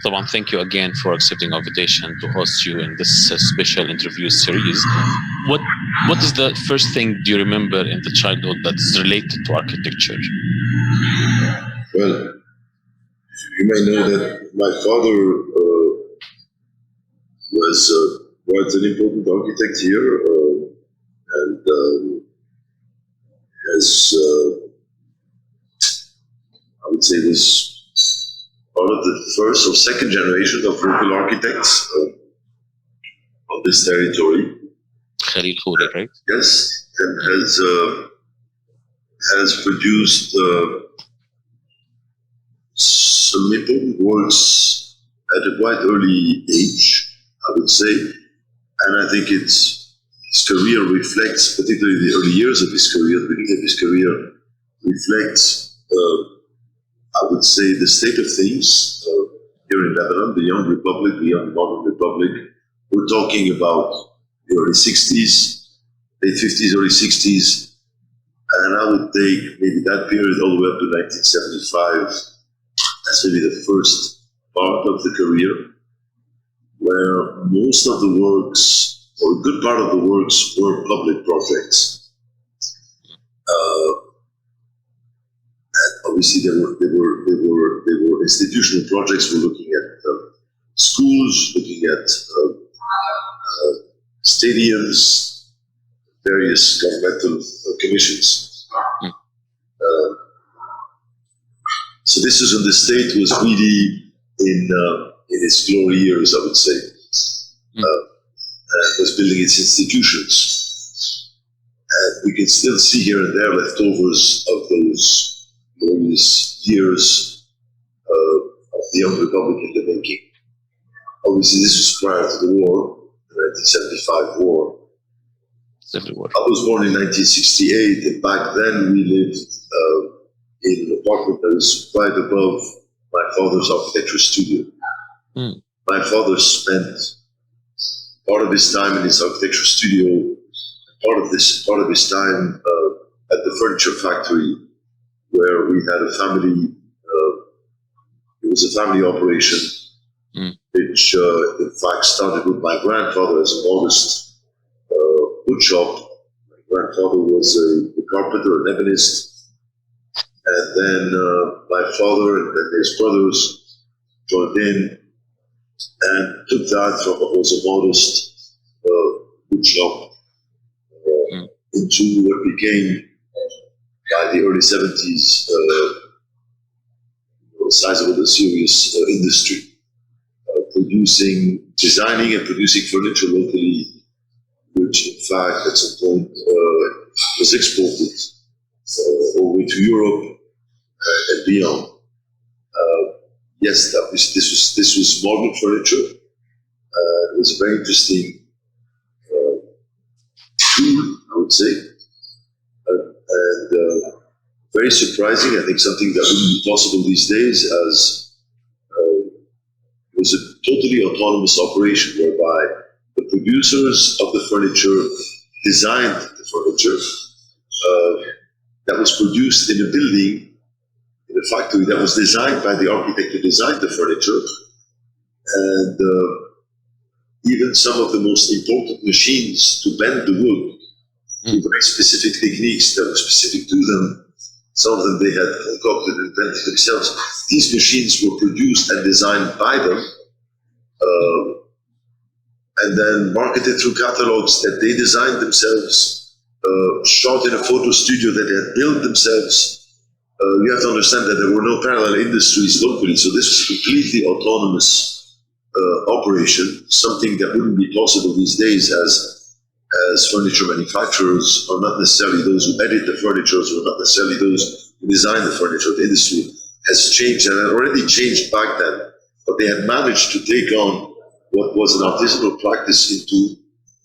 طبعا thank you again for accepting our invitation to host you in this special interview series. What is the first thing do you remember in the childhood that's related to architecture? Well, you may know that my father was quite an important architect here, and has, I would say, was part of the first or second generation of local architects of this territory. Khalil Khoury, right? Yes, and has produced some important works at a quite early age, I would say, and I think his career reflects, particularly the early years of his career, the beginning of his career, reflects, I would say, the state of things here in Lebanon, the young republic, the young modern republic. We're talking about the early 60s, late 50s, early 60s, and I would take maybe that period all the way up to 1975 as maybe the first part of the career, where most of the works, or a good part of the works, were public projects. And obviously, they were institutional projects. We're looking at schools, looking at stadiums, various governmental commissions. So this is when the state was really in its glory years, I would say, and was building its institutions. And we can still see here and there leftovers of those glorious years of the young republic in the making. Obviously, this was prior to the war, the 1975 war. I was born in 1968, and back then we lived in an apartment that was right above my father's architecture studio. My father spent part of his time in his architecture studio, part of his time at the furniture factory, where we had a family. It was a family operation, which in fact started with my grandfather as a modest wood shop. My grandfather was a carpenter, an ebonist, and then my father and then his brothers joined in and took that from what was a modest wood shop into what became, by the early 70s, a sizable and serious industry, designing and producing furniture locally, which in fact at some point was exported all the way to Europe and beyond. Yes, this was modern furniture. It was a very interesting tool, I would say, and very surprising. I think something that wouldn't be possible these days, as it was a totally autonomous operation whereby the producers of the furniture designed the furniture that was produced in a building, in a factory that was designed by the architect who designed the furniture. And even some of the most important machines to bend the wood, with very specific techniques that were specific to them. Some of them they had concocted and invented themselves. These machines were produced and designed by them, and then marketed through catalogs that they designed themselves, shot in a photo studio that they had built themselves. You have to understand that there were no parallel industries locally, so this was a completely autonomous operation, something that wouldn't be possible these days, as furniture manufacturers are not necessarily those who edit the furniture, or not necessarily those who design the furniture. The industry has changed, and had already changed back then, but they had managed to take on what was an artisanal practice into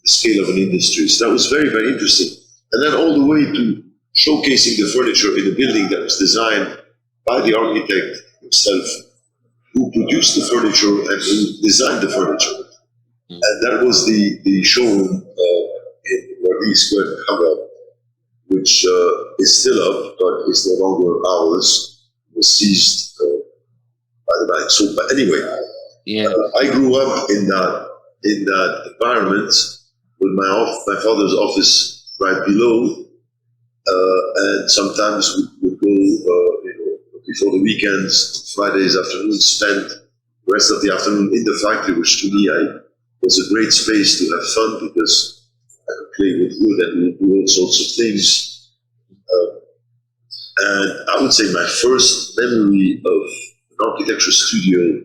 the scale of an industry. So that was very, very interesting. And then all the way to showcasing the furniture in a building that was designed by the architect himself, who produced the furniture and who designed the furniture. And that was the showroom in Wadi Square, Hamad, which is still up, but is no longer ours. It was seized by the bank. So, but anyway, Yeah. I grew up in that environment with my father's office right below, and sometimes we would go before the weekends, Fridays afternoons, spend the rest of the afternoon in the factory, which to me was a great space to have fun because I could play with wood and do all sorts of things. And I would say my first memory of an architecture studio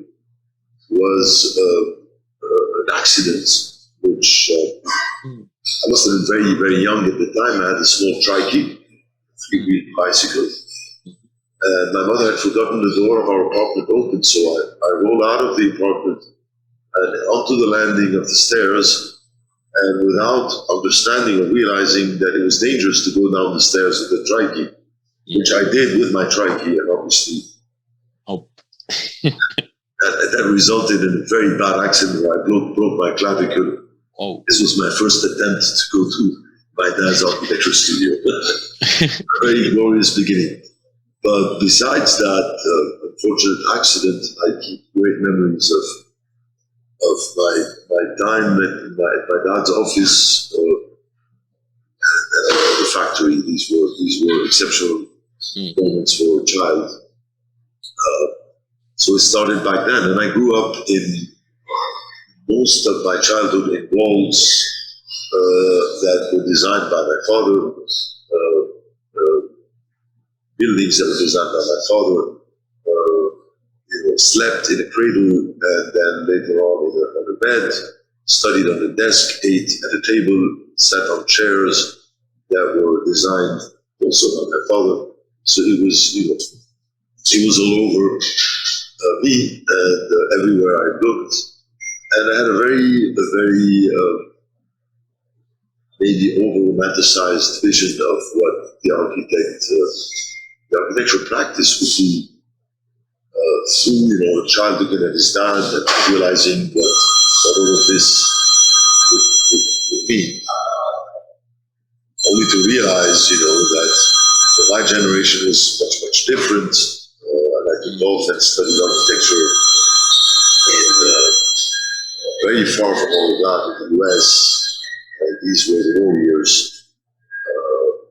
was an accident, which I must have been very, very young at the time. I had a small trike, three-wheel bicycle. And my mother had forgotten the door of our apartment open, so I rolled out of the apartment and onto the landing of the stairs, and without understanding or realizing that it was dangerous to go down the stairs with the trike, which I did with my trike, and obviously that resulted in a very bad accident where I broke my clavicle. This was my first attempt to go to my dad's architecture studio. A very glorious beginning. But besides that unfortunate accident, I keep great memories of my time at my dad's office and the factory. These were exceptional moments for a child. So it started back then, and I grew up in most of my childhood in walls that were designed by my father, buildings that were designed by my father, slept in a cradle, and then later on on a bed, studied on a desk, ate at a table, sat on chairs that were designed also by my father. So it was all over me and everywhere I looked. And I had a very maybe over-romanticized vision of what the architectural practice would be through, a child looking at his dad and realizing what all of this would be. Only to realize, that for my generation was much different. And I took off and studied architecture very far from all of that in the US. These were the war years.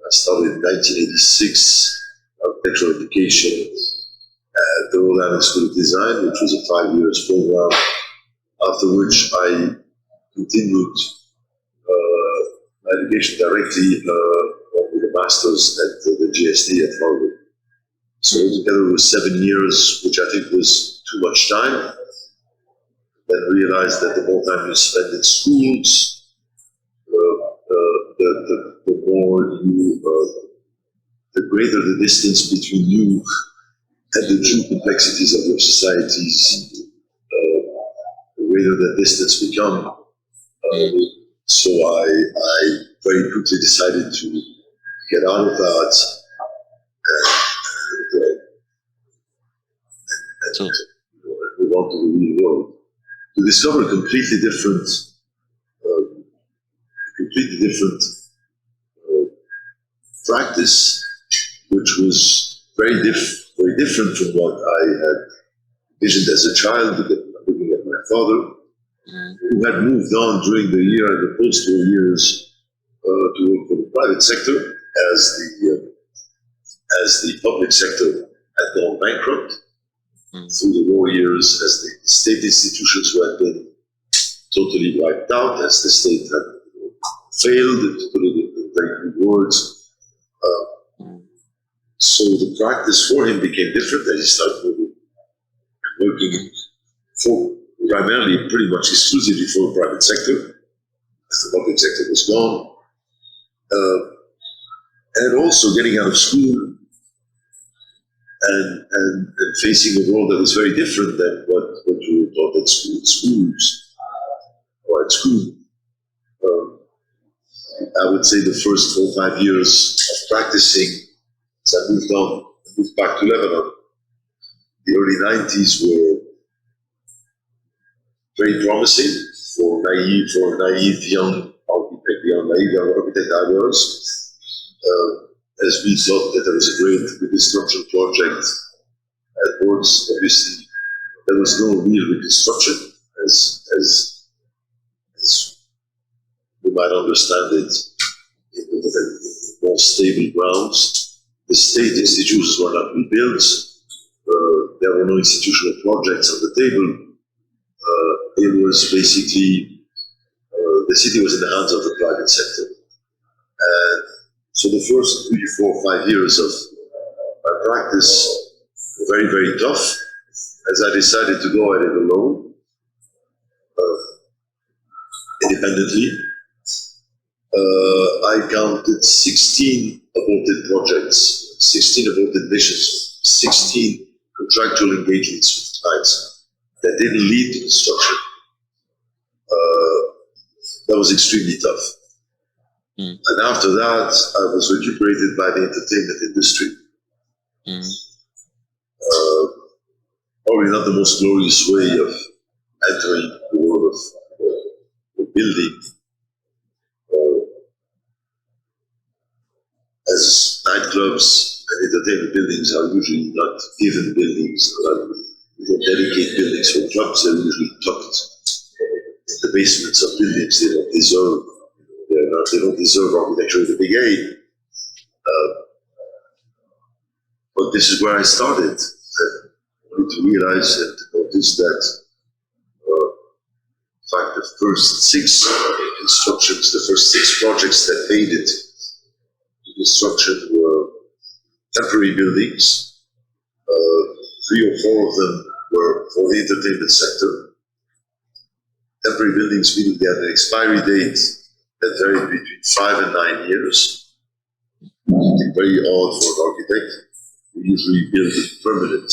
I started in 1986, architectural education at the Rhode Island School of Design, which was a 5-year program, after which I continued my education directly with a master's at the GSD at Harvard. So altogether it was 7 years, which I think was too much time. Then realized that the more time you spend in schools, the more the greater the distance between you and the true complexities of your societies, the greater that distance become. So I very quickly decided to get out of that and move on to the real world, to discover a completely different practice, which was very different from what I had envisioned as a child, looking at my father, who had moved on during the year and the post-war years to work for the private sector as the public sector had gone bankrupt through the war years, as the state institutions had been totally wiped out, as the state had failed, to put it in very good words. So the practice for him became different, and he started working primarily, pretty much exclusively for the private sector, as the public sector was gone. And also getting out of school and facing a world that was very different than what you were taught at schools or at school. I would say the first 4 or 5 years of practicing, as I moved back to Lebanon, the early 90s were very promising for a naive young architect I was, as we thought that there was a great reconstruction project at works, obviously there was no real reconstruction as you might understand it in more stable grounds. The state institutions were not rebuilt. There were no institutional projects on the table. It was basically, the city was in the hands of the private sector. And so the first 3, 4, 5 years of my practice were very, very tough. As I decided to go at it alone, independently, I counted 16 aborted projects, 16 aborted missions, 16 contractual engagements with clients that didn't lead to construction. That was extremely tough. And after that, I was recuperated by the entertainment industry. Probably not the most glorious way of entering the world of building. As nightclubs and entertainment buildings are usually not given buildings, we don't dedicate buildings for clubs, they're usually tucked in the basements of buildings they don't deserve. They don't deserve architecture with a big A. But this is where I started. I wanted to realize and to notice that, in fact, the first 6 constructions, the first 6 projects that made it to construction were temporary buildings. 3 or 4 of them were for the entertainment sector. Temporary buildings meaning they had an expiry date that varied between 5 and 9 years. Something very odd for an architect. We usually build permanent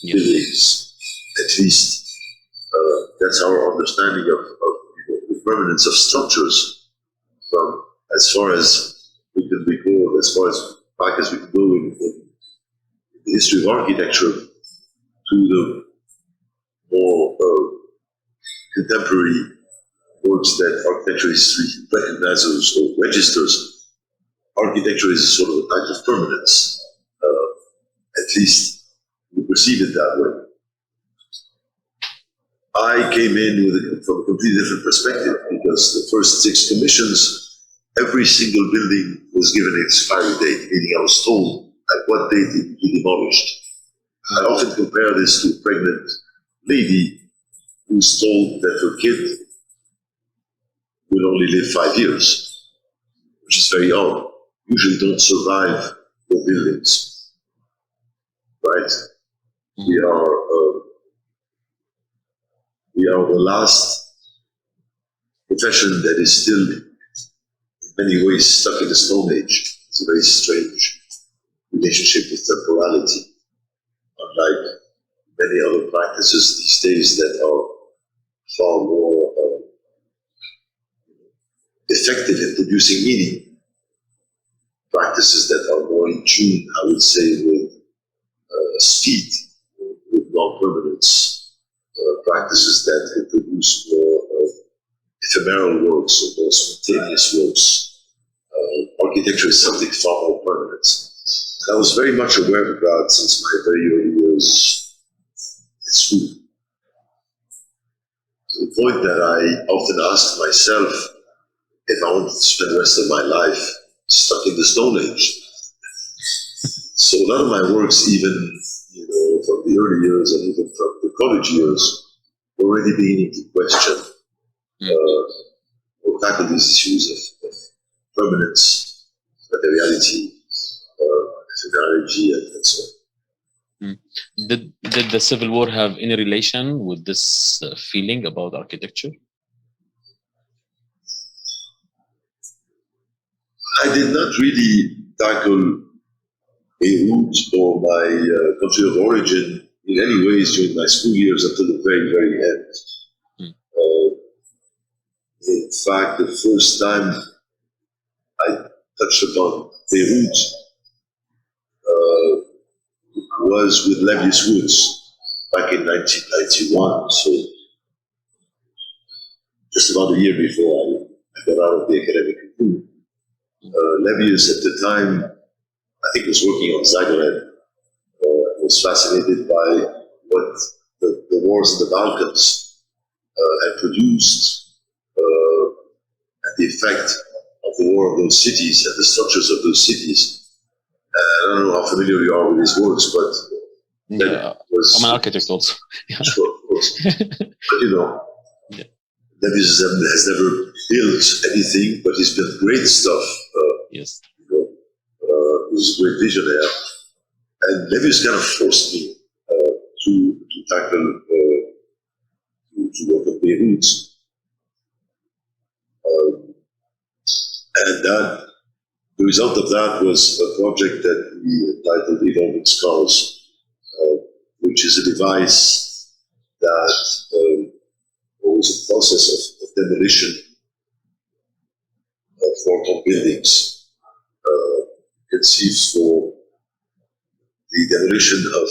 buildings, at least. That's our understanding of the permanence of structures from as far as we can recall, as far as back as we can go in the history of architecture to the more contemporary works that architecture history recognizes or registers. Architecture is sort of a type of permanence, at least we perceive it that way. I came in from a completely different perspective because the first 6 commissions, every single building was given an expiry date, meaning I was told at what date it would be demolished. I often compare this to a pregnant lady who's told that her kid will only live 5 years, which is very odd. Usually don't survive the buildings, right? We are the last profession that is still in many ways stuck in the Stone Age. It's a very strange relationship with temporality, unlike many other practices these days that are far more effective in producing meaning. Practices that are more in tune, I would say, with speed, with non-permanence. Practices that can produce more ephemeral works or more spontaneous works. Architecture is something far more permanent. And I was very much aware of that since my very early years at school. To the point that I often asked myself if I wanted to spend the rest of my life stuck in the Stone Age. So a lot of my works, even from the early years and even from the college years, were already beginning to question or tackle these issues of permanence, materiality, ephemerality, and so on. Did the Civil War have any relation with this feeling about architecture? I did not really tackle Beirut or my country of origin in any ways during my school years until the very, very end. In fact, the first time I touched upon Beirut was with Levius Woods back in 1991, so just about a year before I got out of the academic cocoon. Levius at the time, I think, was working on Zagreb, was fascinated by what the the wars in the Balkans had produced, and the effect of the war of those cities and the structures of those cities. I don't know how familiar you are with these words, but I'm an architect also. Sure, of course. But Lebanese has never built anything, but he's built great stuff. Yes. He was a great visionary. And Lebanese kind of forced me to tackle, to work on Beirut. And the result of that was a project that we entitled Evolving Scars, which is a device that was a process of demolition of four-ton buildings, conceived for the demolition of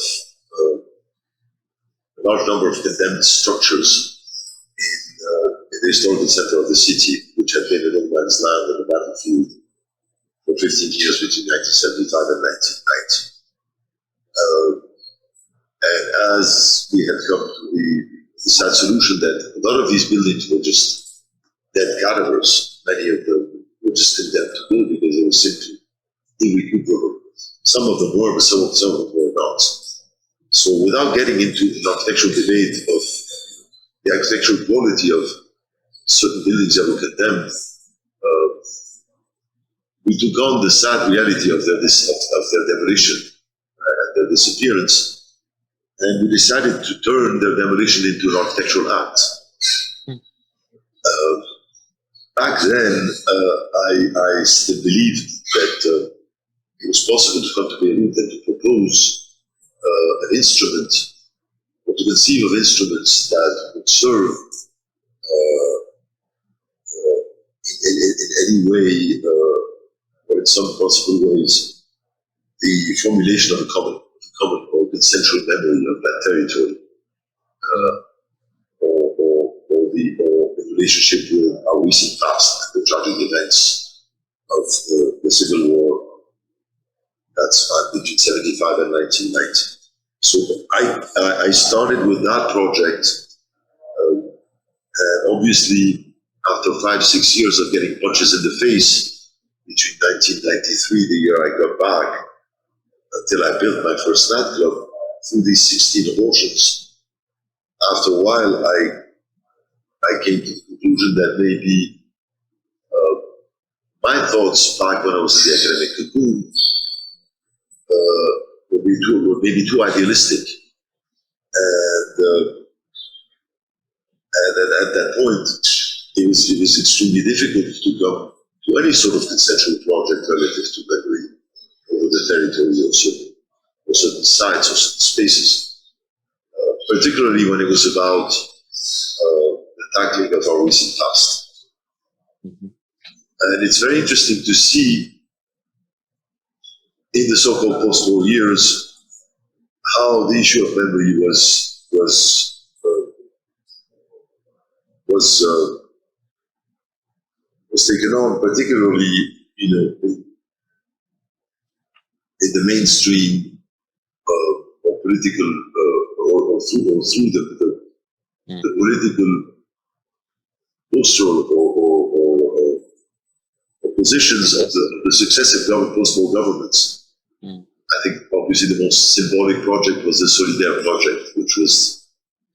a large number of condemned structures in the historical center of the city, which had been a no man's land and a battlefield for 15 years between 1975 and 1990. And as we had come to the sad solution that a lot of these buildings were just dead cadavers, many of them were just condemned to go because they were simply irrecuperable. Some of them were, but some of them were not. So without getting into the architectural debate of the architectural quality of certain buildings that were condemned, we took on the sad reality of their demolition and their disappearance, and we decided to turn their demolition into an architectural act. Back then, I still believed that it was possible to come to Beirut and to propose an instrument, or to conceive of instruments that would serve in any way, or in some possible ways, the formulation of a common or consensual memory of that territory, or the relationship with our recent past, the tragic events of the Civil War that spanned between 75 and 1990. So I started with that project, and obviously after 5-6 years of getting punches in the face, between 1993, the year I got back, until I built my first nightclub, through these 16 abortions, after a while I came to the conclusion that maybe my thoughts back when I was in the academic cocoon were maybe too idealistic, and at that point it was extremely difficult to come to any sort of conceptual project relative to memory over the territory of certain sites or certain spaces, particularly when it was about the tackling of our recent past. Mm-hmm. And it's very interesting to see in the so-called post-war years how the issue of memory was taken on, particularly in the mainstream or political or through the political postural or positions of the successive post-war governments. I think obviously the most symbolic project was the Solidaire project, which was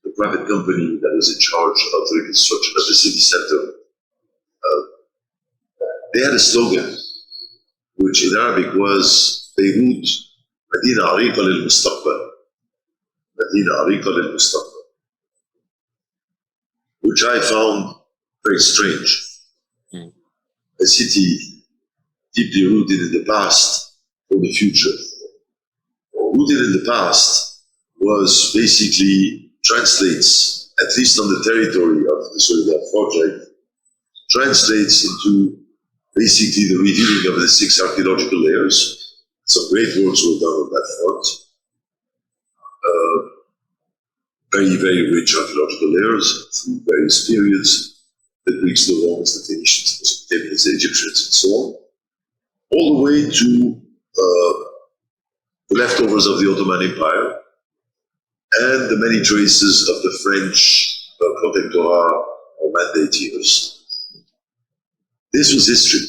the private company that was in charge of the reconstruction of the city center. They had a slogan, which in Arabic was Beirut, Medina Ariqa lil Mustaqbal, Medina Ariqa lil Mustaqbal, which I found very strange. A city deeply rooted in the past for the future. Rooted in the past was basically translates, at least on the territory of the Solidaire project, translates into basically the revealing of the 6 archaeological layers. Some great works were done on that front. Very, very rich archaeological layers through various periods, the Greeks, the Romans, the Phoenicians, the Mesopotamians, the Egyptians, and so on, all the way to the leftovers of the Ottoman Empire and the many traces of the French protectorate or mandate years. This was history.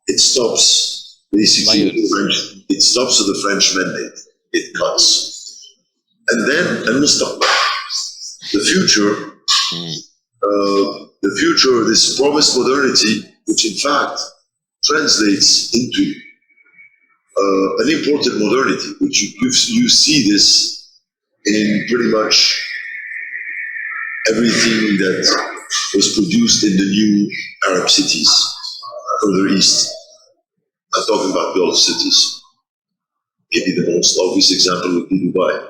It stops basically with the French. It stops with the French mandate. It cuts, and then al-mustaqbal, the future. The future, this promised modernity, which in fact translates into an important modernity, which you see this in pretty much everything that was produced in the new Arab cities further east. I'm talking about Gulf cities. Maybe the most obvious example would be Dubai,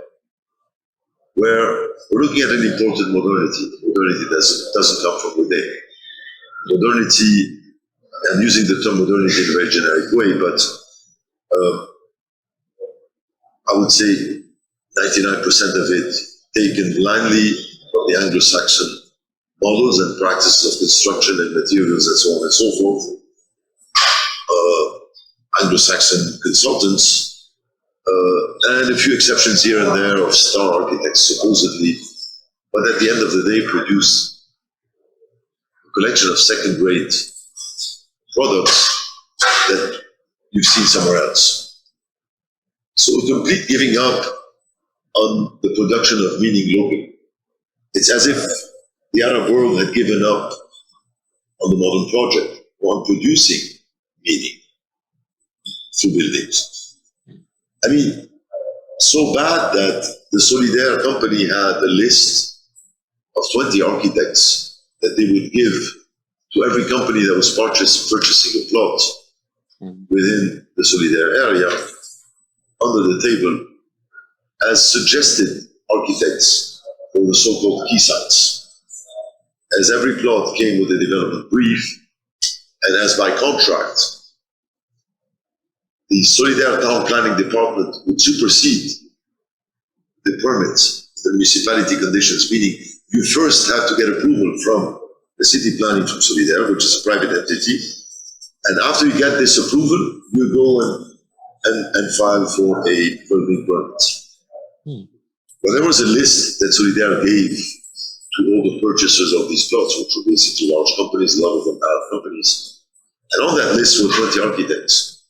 where we're looking at an important modernity. Modernity doesn't come from within. Modernity, I'm using the term modernity in a very generic way, but I would say 99% of it taken blindly from the Anglo-Saxon models and practices of construction and materials and so on and so forth. Anglo-Saxon consultants, and a few exceptions here and there of star architects, supposedly, but at the end of the day produce a collection of second-rate products that you've seen somewhere else. So a complete giving up on the production of meaning locally. It's as if the Arab world had given up on the modern project, on producing meaning through buildings. I mean, so bad that the Solidaire company had a list of 20 architects that they would give to every company that was purchasing a plot within the Solidaire area under the table as suggested architects for the so-called key sites. As every plot came with a development brief, and as by contract, the Solidaire Town Planning Department would supersede the permits, the municipality conditions, meaning you first have to get approval from the city planning from Solidaire, which is a private entity, and after you get this approval, you go and file for a building permit. Well, there was a list that Solidaire gave to all the purchasers of these plots, which were basically large companies, a lot of them Arab companies, and on that list were 20 architects.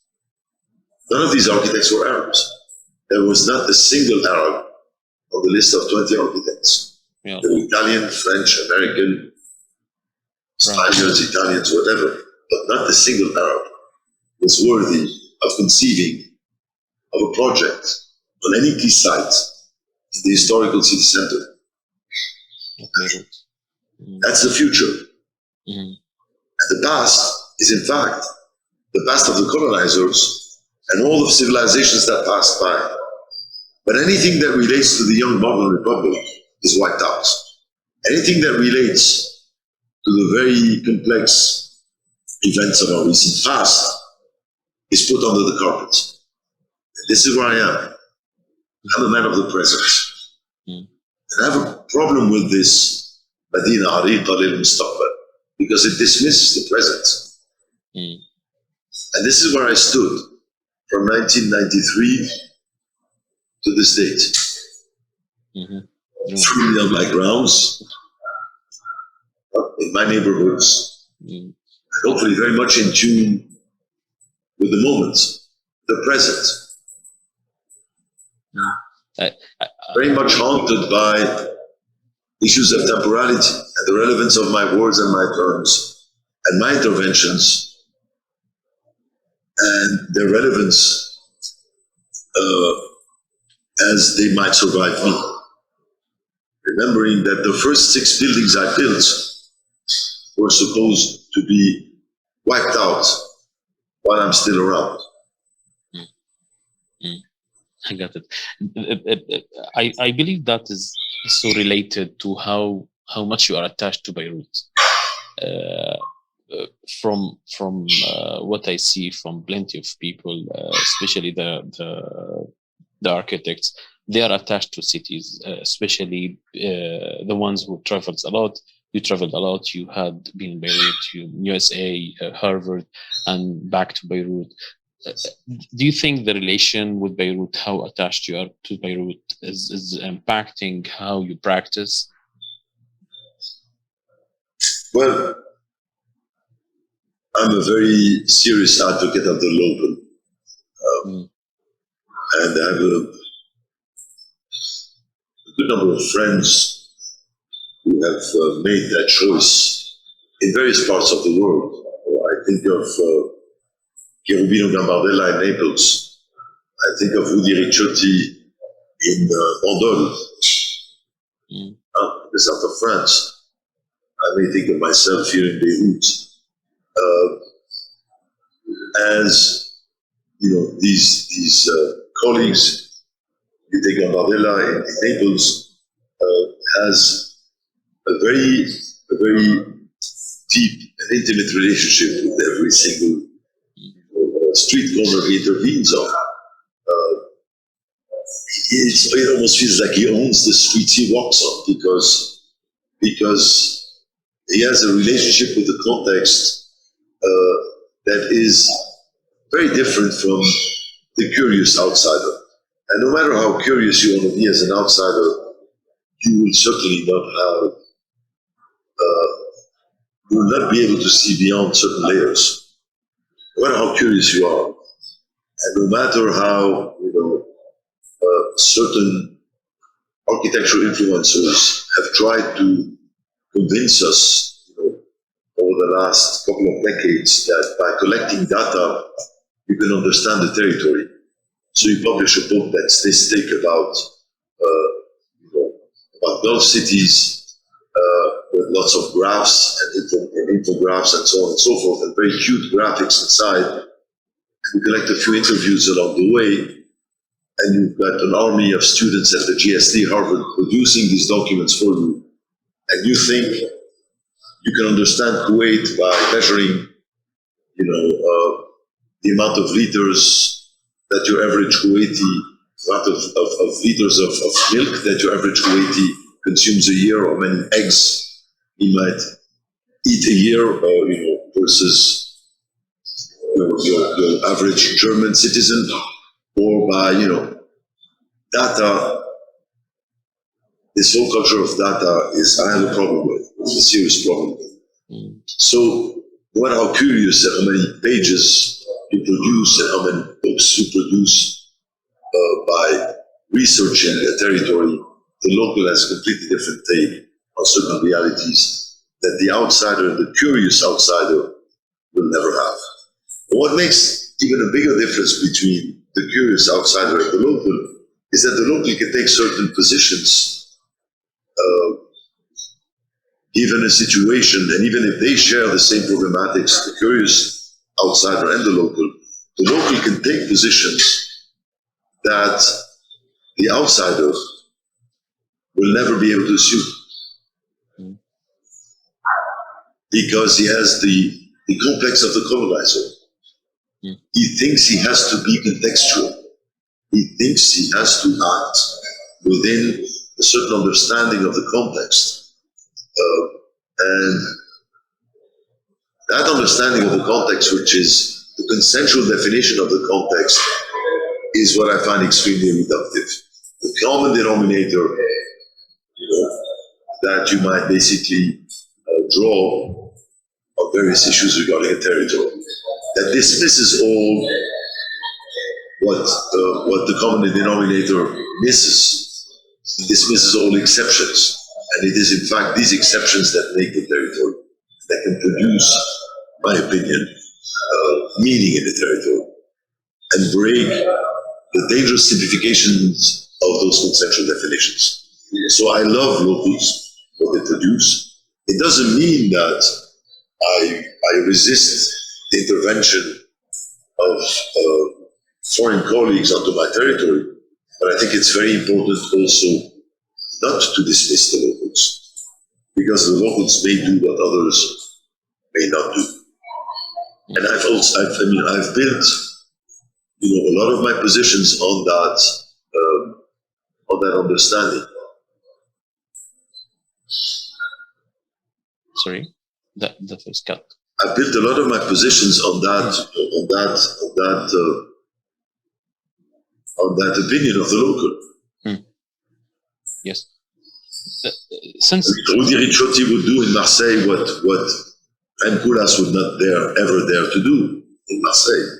None of these architects were Arabs. There was not a single Arab on the list of 20 architects. Yeah. They were Italian, French, American, Spaniards, Italians, whatever, but not a single Arab was worthy of conceiving of a project on any key site in the historical city center. That's the future. And the past is, in fact, the past of the colonizers and all of civilizations that passed by. But anything that relates to the young modern republic is wiped out. Anything that relates to the very complex events of our recent past is put under the carpet. And this is where I am. I'm a man of the present. And I have a problem with this Madina Ariqa lil Mustaqbal because it dismisses the present. And this is where I stood from 1993 to this date. Truly on my grounds, in my neighborhoods, and hopefully very much in tune with the moment, the present. Very much haunted by issues of temporality and the relevance of my words and my terms and my interventions and their relevance as they might survive me. Remembering that the first 6 buildings I built were supposed to be wiped out while I'm still around. I got it. I believe that is so related to how much you are attached to Beirut. From what I see from plenty of people, especially the architects, they are attached to cities, especially the ones who traveled a lot. You traveled a lot. You had been in Beirut, USA, Harvard, and back to Beirut. do you think the relation with Beirut, how attached you are to Beirut, is impacting how you practice? Well, I'm a very serious advocate of the local. And I have a good number of friends who have made that choice in various parts of the world. I think of Cherubino Gambardella in Naples. I think of Rudy Ricciotti in Andorre, the south of France. I may think of myself here in Beirut. As you know, these colleagues, you take Gambardella in Naples, has a very deep and intimate relationship with every single street corner he intervenes on. It almost feels like he owns the streets he walks on because he has a relationship with the context that is very different from the curious outsider. And no matter how curious you want to be as an outsider, you will certainly not have, you will not be able to see beyond certain layers. No matter how curious you are, and no matter how, certain architectural influencers have tried to convince us, over the last couple of decades, that by collecting data, you can understand the territory. So you publish a book that's this thick about Gulf cities, with lots of graphs and infographs and so on and so forth, and very cute graphics inside. You collect a few interviews along the way, and you've got an army of students at the GSD Harvard producing these documents for you. And you think you can understand Kuwait by measuring, the amount of liters that your average Kuwaiti, amount of liters of milk that your average Kuwaiti consumes a year, or many eggs he might eat a year, versus your average German citizen, or by, data. This whole culture of data I have a problem with. It's a serious problem. So, no matter how curious and how many pages you produce and how many books you produce by researching a territory, the local has a completely different take on certain realities that the outsider, the curious outsider, will never have. But what makes even a bigger difference between the curious outsider and the local is that the local can take certain positions given a situation, and even if they share the same problematics, the curious outsider and the local can take positions that the outsider will never be able to assume, because he has the complex of the colonizer. He thinks he has to be contextual. He thinks he has to act within a certain understanding of the context. And that understanding of the context, which is the consensual definition of the context, is what I find extremely reductive. The common denominator, that you might basically draw on various issues regarding a territory, that dismisses all what the common denominator misses. It dismisses all exceptions. And it is in fact these exceptions that make the territory, that can produce, in my opinion, meaning in the territory, and break the dangerous simplifications of those conceptual definitions. So I love locals, what they produce. It doesn't mean that I resist the intervention of foreign colleagues onto my territory, but I think it's very important also not to dismiss the locals, because the locals may do what others may not do. And I've built, a lot of my positions on that understanding. Sorry, that was cut. I built a lot of my positions on that opinion of the local. Yes. Since Rudi Ricciotti would do in Marseille what Koulas would not ever dare to do in Marseille,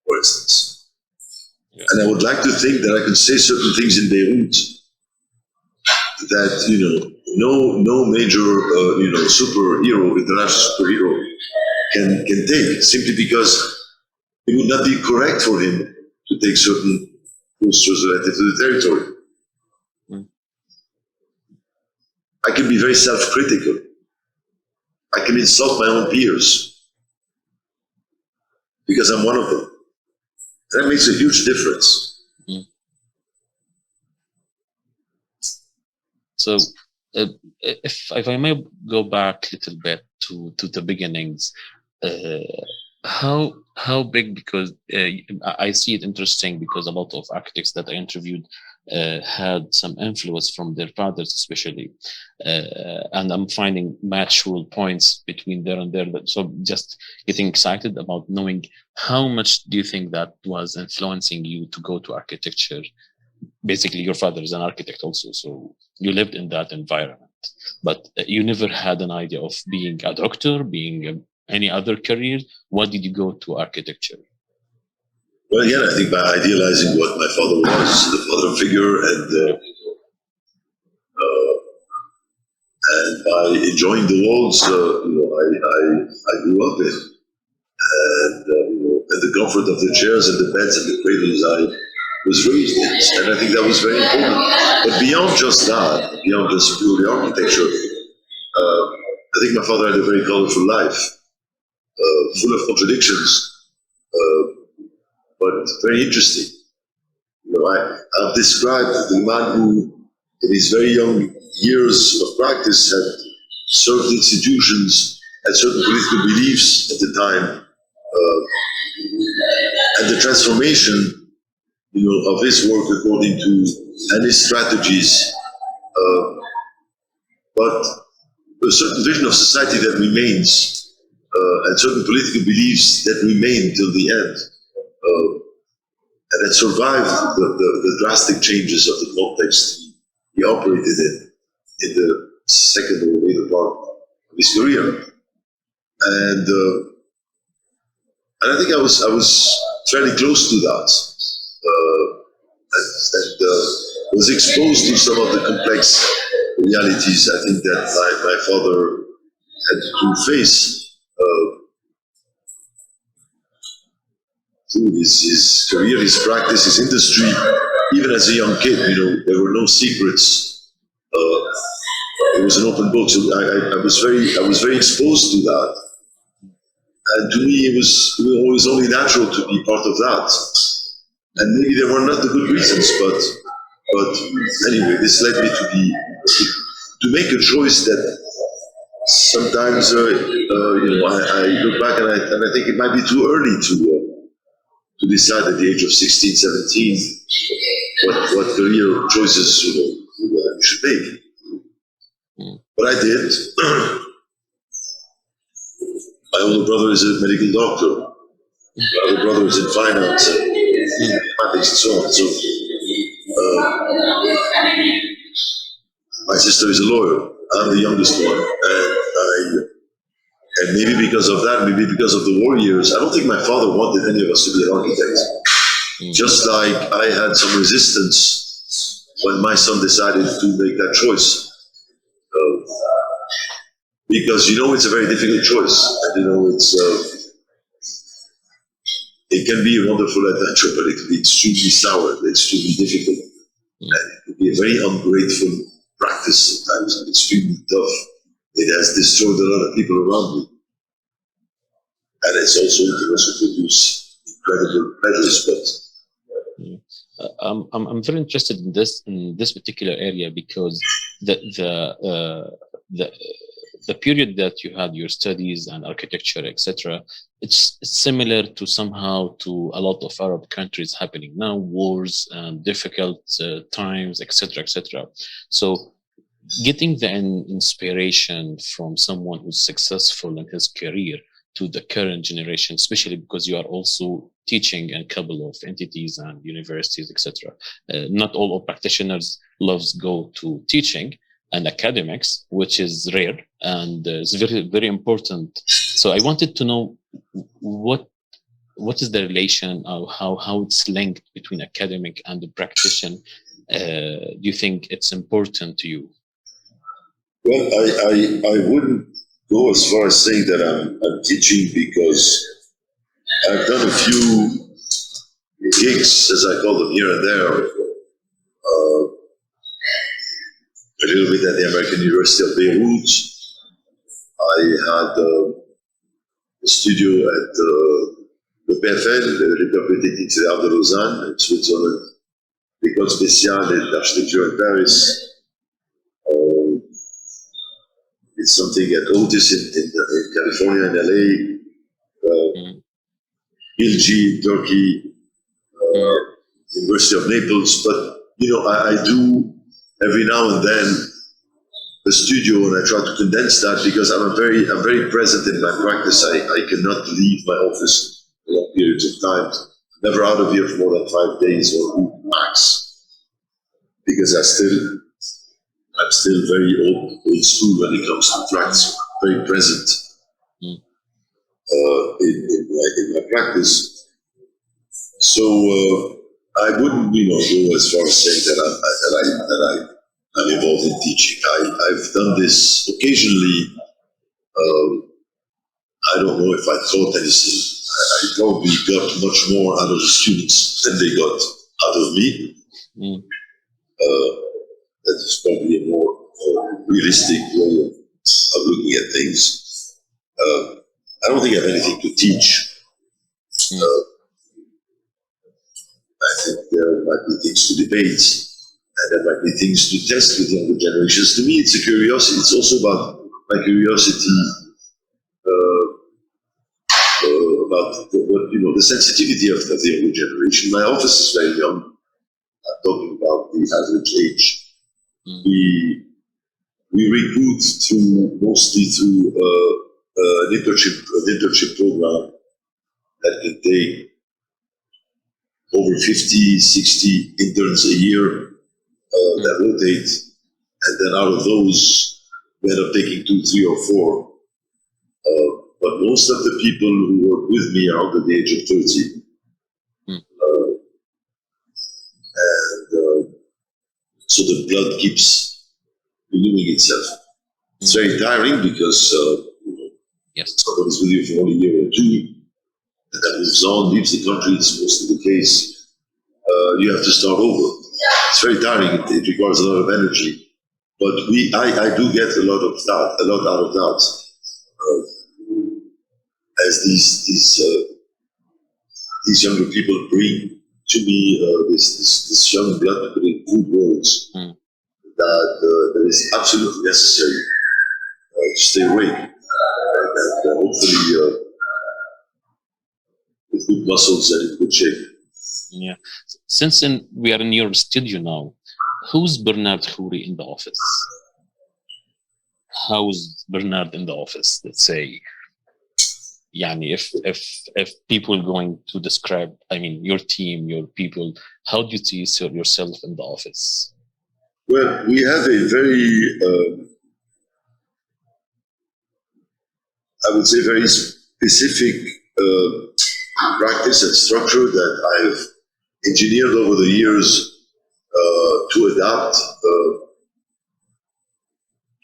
for instance. Yeah. And I would like to think that I could say certain things in Beirut that, no major, superhero, international superhero can take, simply because it would not be correct for him to take certain postures relative to the territory. I can be very self-critical. I can insult my own peers because I'm one of them. That makes a huge difference. So, if I may go back a little bit to the beginnings, how big? Because I see it interesting because a lot of architects that I interviewed had some influence from their fathers, especially, and I'm finding mutual points between there and there. So just getting excited about knowing how much do you think that was influencing you to go to architecture? Basically, your father is an architect also, so you lived in that environment, but you never had an idea of being a doctor, being any other career. Why did you go to architecture? Well, again, I think by idealizing what my father was, the father figure, and by enjoying the walls, I grew up in, and the comfort of the chairs and the beds and the cradles I was raised in, and I think that was very important. But beyond just that, beyond just purely architecture, I think my father had a very colorful life, full of contradictions. But very interesting. I've described the man who, in his very young years of practice, had served institutions, had certain political beliefs at the time, and the transformation, of his work according to and his strategies, but a certain vision of society that remains, and certain political beliefs that remain till the end. And that survived the drastic changes of the context he operated in the second or later part of his career. And I think I was fairly close to that, and was exposed to some of the complex realities I think that my father had to face. Through his career, his practice, his industry, even as a young kid, there were no secrets. It was an open book, so I was very exposed to that, and to me it was always only natural to be part of that. And maybe there were not the good reasons, but anyway, this led me to make a choice that sometimes I look back and I think it might be too early to decide at the age of 16, 17 what career choices you should make. But I did. My older brother is a medical doctor. My other brother is in fine arts and mathematics and so on. So my sister is a lawyer. I'm the youngest one, and maybe because of that, maybe because of the war years, I don't think my father wanted any of us to be an architect. Just like I had some resistance when my son decided to make that choice. Because it's a very difficult choice. And it can be a wonderful adventure, but it can be extremely sour, extremely difficult. And it can be a very ungrateful practice sometimes, and extremely tough. It has destroyed a lot of people around me. And it's also interesting to produce incredible pleasures. But I'm very interested in this particular area because the period that you had your studies and architecture, etc., it's similar to somehow to a lot of Arab countries happening now, wars and difficult times, etc., etc. So getting the inspiration from someone who's successful in his career to the current generation, especially because you are also teaching in a couple of entities and universities, etc. Not all practitioners loves go to teaching and academics, which is rare, and it's very, very important. So I wanted to know what is the relation, or how it's linked between academic and the practitioner. Do you think it's important to you? Well, I wouldn't go as far as saying that I'm teaching, because I've done a few gigs, as I call them, here and there. A little bit at the American University of Beirut. I had a studio at le PFL, l'École Polytechnique Fédérale de Lausanne, in Switzerland, l'École Spéciale d'Architecture in Paris. It's something at Otis in California and LA, Bilgi in Turkey, University of Naples. But I do every now and then a studio, and I try to condense that, because I'm very present in my practice. I cannot leave my office for long periods of time. Never out of here for more than 5 days or a week max, because I'm still very old school when it comes to practice. Very present in my practice. So I wouldn't, go as far as saying that I'm involved in teaching. I've done this occasionally. I don't know if I taught anything. I probably got much more out of the students than they got out of me. That is probably a more realistic way of looking at things. I don't think I have anything to teach. I think there might be things to debate, and there might be things to test with younger generations. To me, it's a curiosity. It's also about my curiosity about the sensitivity of the younger generation. My office is very young. I'm talking about the average age. We recruit mostly through an internship program that can take over 50, 60 interns a year that rotate, and then out of those, we end up taking 2, 3, or 4. But most of the people who work with me are under the age of 30. So the blood keeps renewing itself. It's very tiring, because somebody's with you for only a year or 2, and then moves on, leaves the country. It's mostly the case. You have to start over. It's very tiring. It requires a lot of energy. But I do get a lot out of that. As these younger people bring to me this young blood, but in good words, that is absolutely necessary to stay awake, and hopefully with good muscles and in good shape. Yeah. Since we are in your studio now, who's Bernard Khoury in the office? How's Bernard in the office? Let's say, if people going to describe, your team, your people, how do you see yourself in the office? Well, we have a very, I would say, very specific practice and structure that I have engineered over the years to adapt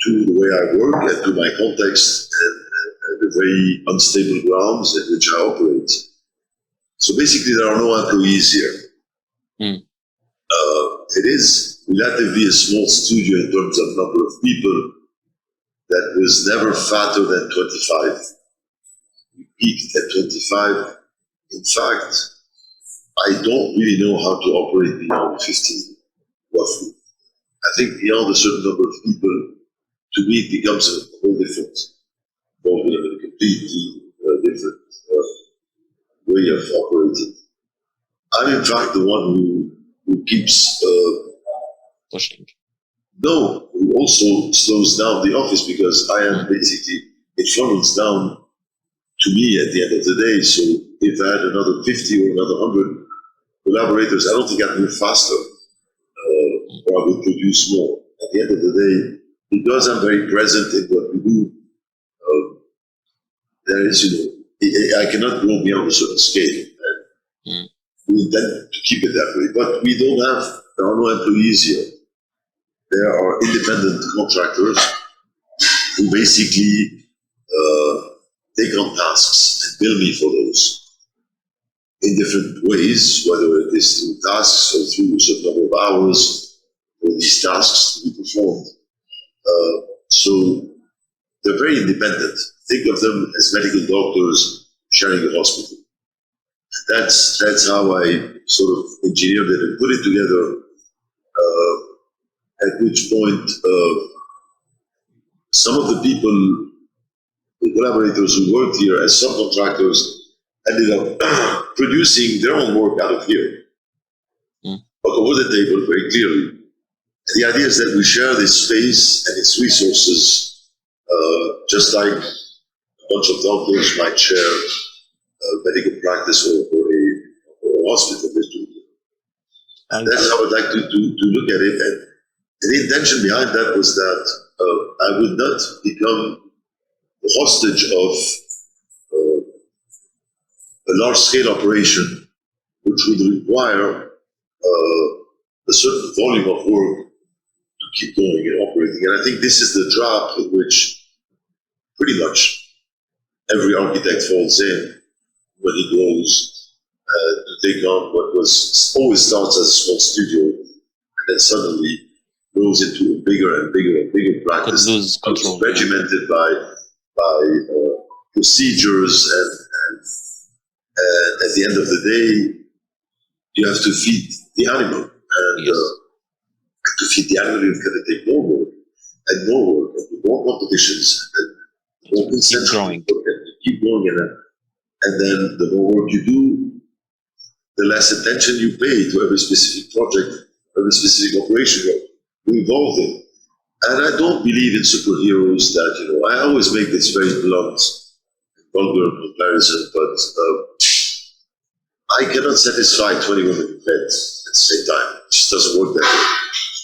to the way I work and to my context and the very unstable grounds in which I operate. So basically, there are no employees here. It is relatively a small studio in terms of number of people that was never fatter than 25. We peaked at 25. In fact, I don't really know how to operate beyond 15, roughly. I think beyond a certain number of people, to me, it becomes a whole different ballgame, a completely different way of operating. I'm, in fact, the one who keeps pushing. No, it also slows down the office because I am basically, it funnels down to me at the end of the day. So if I had another 50 or another 100 collaborators, I don't think I'd move faster or I would produce more. At the end of the day, because I'm very present in what we do, there is, I cannot go beyond a certain scale. And we intend to keep it that way. But we don't have, there are no employees here. There are independent contractors who basically take on tasks and bill me for those in different ways, whether it is through tasks or through a certain number of hours for these tasks to be performed. So they're very independent. Think of them as medical doctors sharing a hospital. That's how I sort of engineered it and put it together. At which point, some of the people, the collaborators who worked here as subcontractors, ended up producing their own work out of here, but over the table very clearly. The idea is that we share this space and its resources, just like a bunch of doctors might share medical practice or a hospital. And that's how I'd like to look at it. And the intention behind that was that I would not become the hostage of a large-scale operation, which would require a certain volume of work to keep going and operating. And I think this is the trap in which pretty much every architect falls in when he goes to take on what was always starts as a small studio and then suddenly grows into a bigger and bigger and bigger practice, regimented by procedures, and at the end of the day, you have to feed the animal, and to feed the animal, you're going to take more work and more work and more competitions and more concentrating work, and keep going, and then the more work you do, the less attention you pay to every specific project, every specific operation you're involved in. And I don't believe in superheroes that, I always make this very blunt, vulgar comparison, but I cannot satisfy 20 women in bed at the same time. It just doesn't work that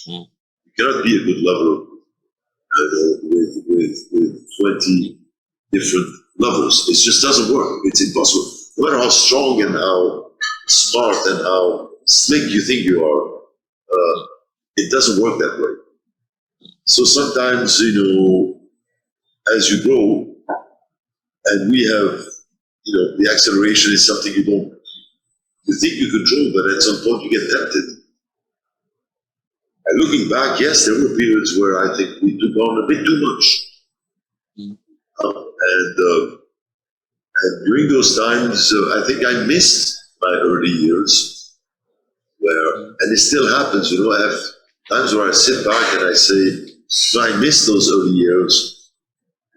way. You cannot be a good lover with 20 different lovers. It just doesn't work. It's impossible. No matter how strong and how smart and how slick you think you are, it doesn't work that way. So sometimes, as you grow, and we have, the acceleration is something you think you control, but at some point you get tempted. And looking back, yes, there were periods where I think we took on a bit too much. And during those times, I think I missed my early years, and it still happens, I have times where I sit back and I say, I miss those early years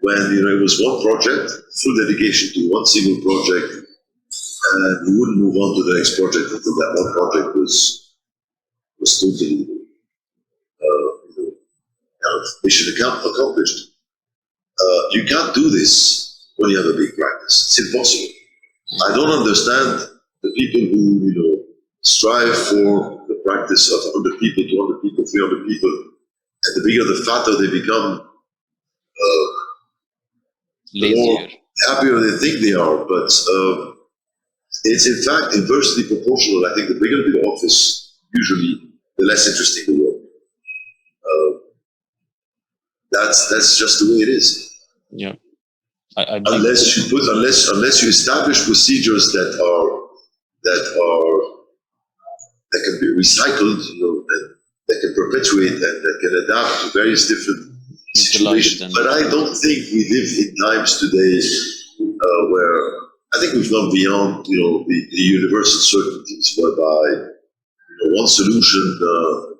when, it was one project, full dedication to one single project, and you wouldn't move on to the next project until that one project was totally mission accomplished. You can't do this when you have a big practice. It's impossible. I don't understand the people who, strive for the practice of 100 people, 200 people, 300 people, and the bigger, the fatter they become, the more happier they think they are. But it's in fact inversely proportional. I think the bigger the office, usually, the less interesting the work. That's just the way it is. Yeah. Unless you establish procedures that can be recycled, that can perpetuate and that can adapt to various different situations. But I don't think we live in times today where I think we've gone beyond, the universal certainties, whereby one solution for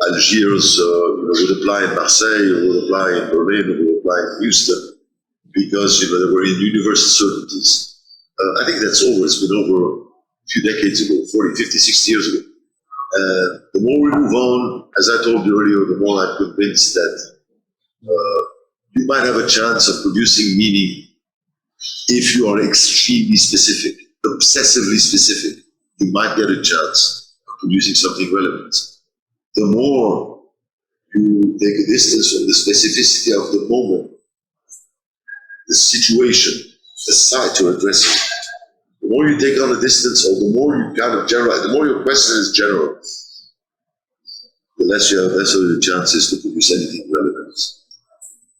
Algiers would apply in Marseille, or would apply in Berlin, or would apply in Houston, because there were universal certainties. I think that's over. It's been over a few decades ago, 40, 50, 60 years ago. The more we move on, as I told you earlier, the more I'm convinced that you might have a chance of producing meaning if you are extremely specific, obsessively specific. You might get a chance of producing something relevant. The more you take a distance from the specificity of the moment, the situation, the site you're addressing, the more you take on a distance, or the more you kind of generalize, the more your question is general, the less you have, lesser the chances to produce anything relevant.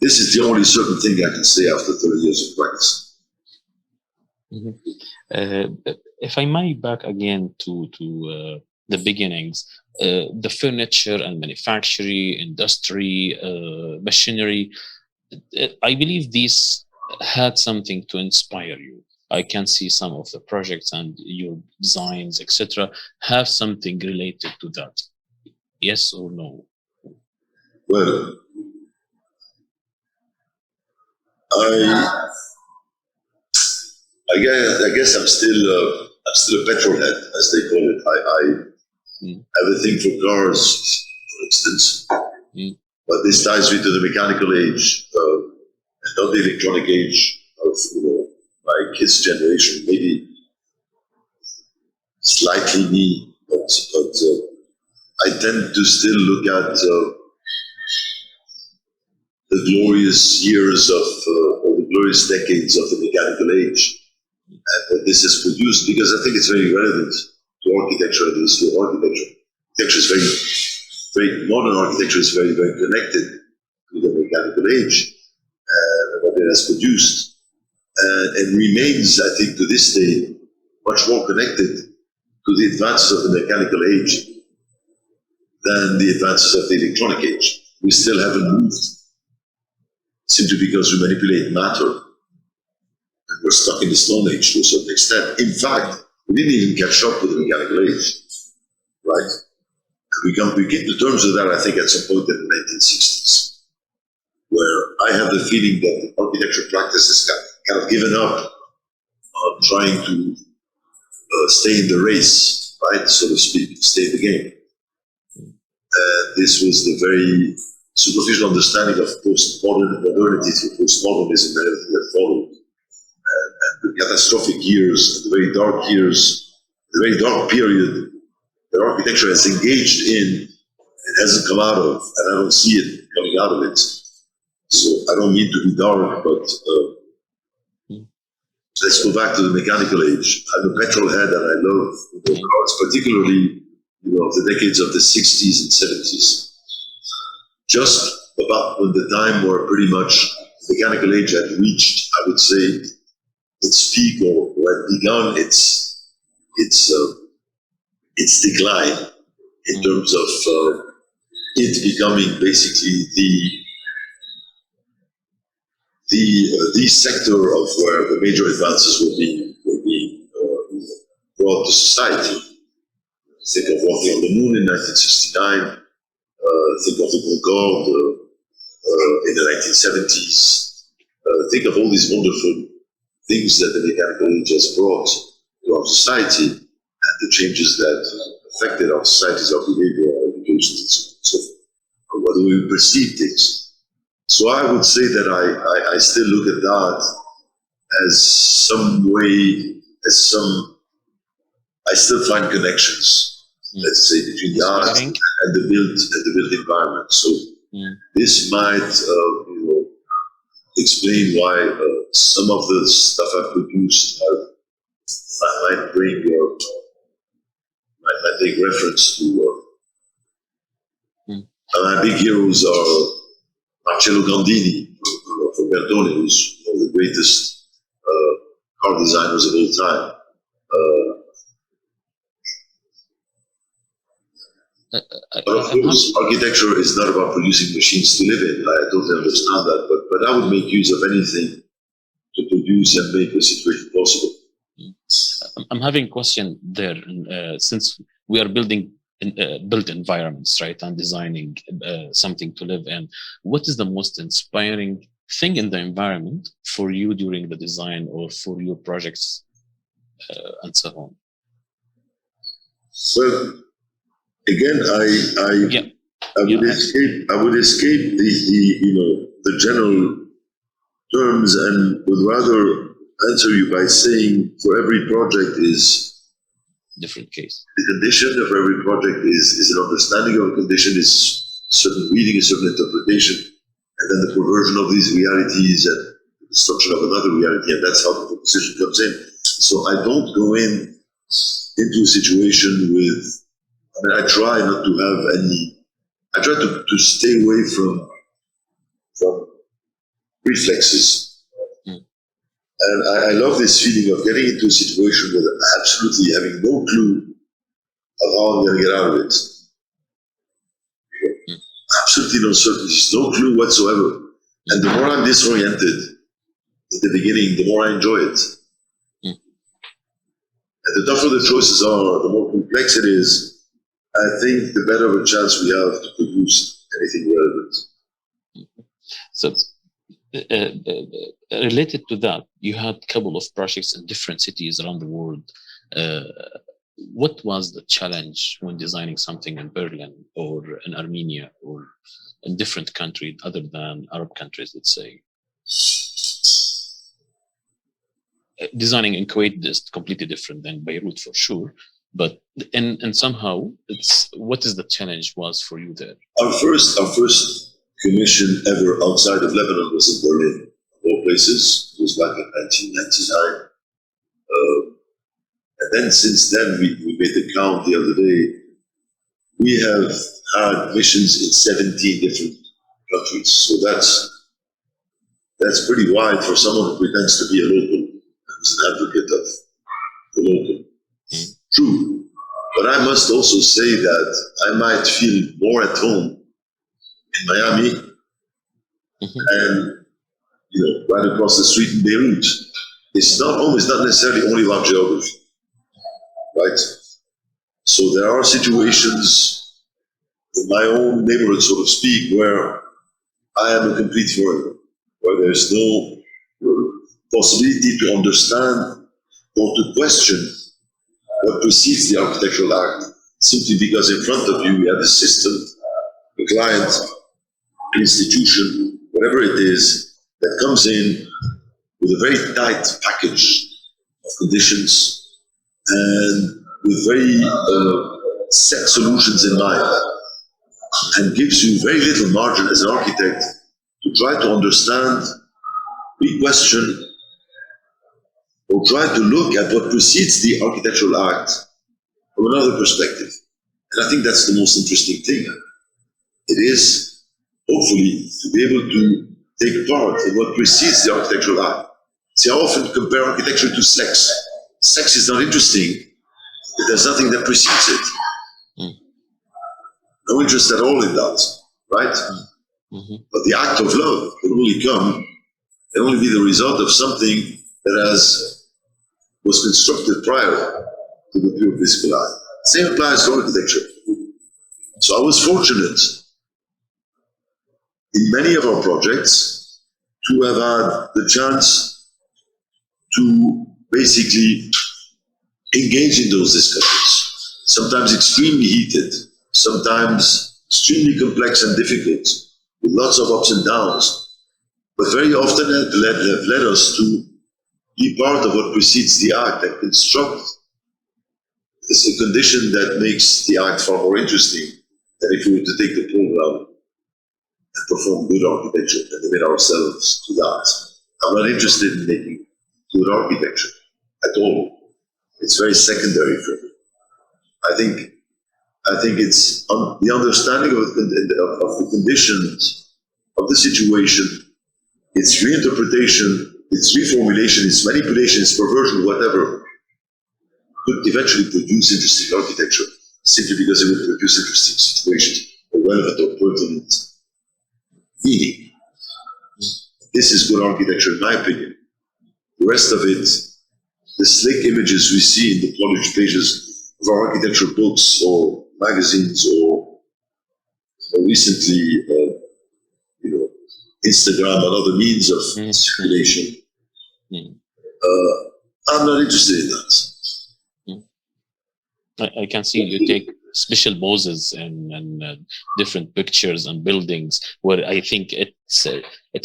This is the only certain thing I can say after 30 years of practice. If I may back again to the beginnings, the furniture and manufacturing industry, machinery, I believe these had something to inspire you. I can see some of the projects and your designs, etc., have something related to that. Yes or no? Well, I guess I'm still a petrol head, as they call it. I have a thing for cars, for instance, but this ties me to the mechanical age, and not the electronic age of my kids' generation. Maybe slightly me, but I tend to still look at the glorious years of, or the glorious decades of the mechanical age, and what this has produced, because I think it's very relevant to architecture and the history of architecture. Architecture is very modern architecture is very, very connected to the mechanical age and what it has produced, and remains, I think, to this day, much more connected to the advances of the mechanical age than the advances of the electronic age. We still haven't moved, simply because we manipulate matter. And we're stuck in the Stone Age to a certain extent. In fact, we didn't even catch up with the mechanical age, right? And we came to terms with that, I think, at some point in the 1960s, where I have the feeling that the architecture practice has kind of given up on trying to stay in the race, right, so to speak, stay in the game. This was the very superficial understanding of modernity through postmodernism and everything that followed. And the catastrophic years, the very dark years, the very dark period that architecture has engaged in and hasn't come out of, and I don't see it coming out of it. So I don't mean to be dark, but let's go back to the mechanical age. I'm a petrol head and I love cars, particularly the decades of the 60s and 70s. Just about when the time where pretty much mechanical age had reached, I would say, its peak or had begun its decline in terms of it becoming basically the sector of where the major advances will be brought to society. Think of walking on the moon in 1969. Think of the Concorde in the 1970s. Think of all these wonderful things that the mechanical age has brought to our society and the changes that affected our societies, our behavior, our education, and so forth. What do we perceive things? So I would say that I still look at that as I still find connections, let's say, between the art and the built environment. So this might explain why some of the stuff I've produced might take reference to my big heroes are Marcello Gandini from Bertone, who's one of the greatest car designers of all time. But of course, architecture is not about producing machines to live in. I totally understand that, but I would make use of anything to produce and make the situation possible. I'm having a question there, since we are building built environments, right, and designing something to live in. What is the most inspiring thing in the environment for you during the design or for your projects and so on? Well, again, I would escape the general terms, and would rather answer you by saying for every project is different case. The condition of every project is an understanding of a condition, is certain reading, a certain interpretation, and then the perversion of these realities and the construction of another reality, and that's how the proposition comes in. So I don't go into a situation with, I try not to have any, I try to stay away from reflexes. And I love this feeling of getting into a situation with absolutely having no clue of how I'm going to get out of it. Absolutely no certainties, no clue whatsoever. And the more I'm disoriented in the beginning, the more I enjoy it. And the tougher the choices are, the more complex it is, I think the better of a chance we have to produce anything relevant. So, related to that, you had a couple of projects in different cities around the world. What was the challenge when designing something in Berlin or in Armenia or in different countries other than Arab countries, let's say? Designing in Kuwait is completely different than Beirut for sure, but and somehow what is the challenge was for you there? Our first commission ever outside of Lebanon was in Berlin, of all places. It was back in 1999. And then since then, we made the count the other day. We have had missions in 17 different countries. So that's pretty wide for someone who pretends to be a local, who's an advocate of the local. True. But I must also say that I might feel more at home in Miami and right across the street in Beirut. It's not necessarily only about geography, right? So there are situations in my own neighborhood, so to speak, where I am a complete foreigner, where there's no possibility to understand or to question what precedes the architectural act, simply because in front of you have a system, a client, an institution, whatever it is, that comes in with a very tight package of conditions and with very set solutions in mind, and gives you very little margin as an architect to try to understand, re-question, or try to look at what precedes the architectural act from another perspective. And I think that's the most interesting thing. It is, hopefully, to be able to take part in what precedes the architectural act. See, I often compare architecture to sex. Sex is not interesting if there's nothing that precedes it. No interest at all in that, right? But the act of love can only be the result of something that was constructed prior to the pure physical act. Same applies to architecture. So I was fortunate in many of our projects to have had the chance to basically engage in those discussions, sometimes extremely heated, sometimes extremely complex and difficult, with lots of ups and downs, but very often have led us to be part of what precedes the act and construct a condition that makes the act far more interesting than if we were to take the program and perform good architecture and limit ourselves to that. I'm not interested in making good architecture at all. It's very secondary for me. I think it's the understanding of the conditions of the situation, its reinterpretation, its reformulation, its manipulation, its perversion, whatever, could eventually produce interesting architecture simply because it would produce interesting situations or relevant or pertinent meaning. This is good architecture, in my opinion. The rest of it, the slick images we see in the polished pages of our architecture books or magazines or recently, Instagram and other means of circulation. I'm not interested in that. I can see you take special poses and different pictures and buildings where I think it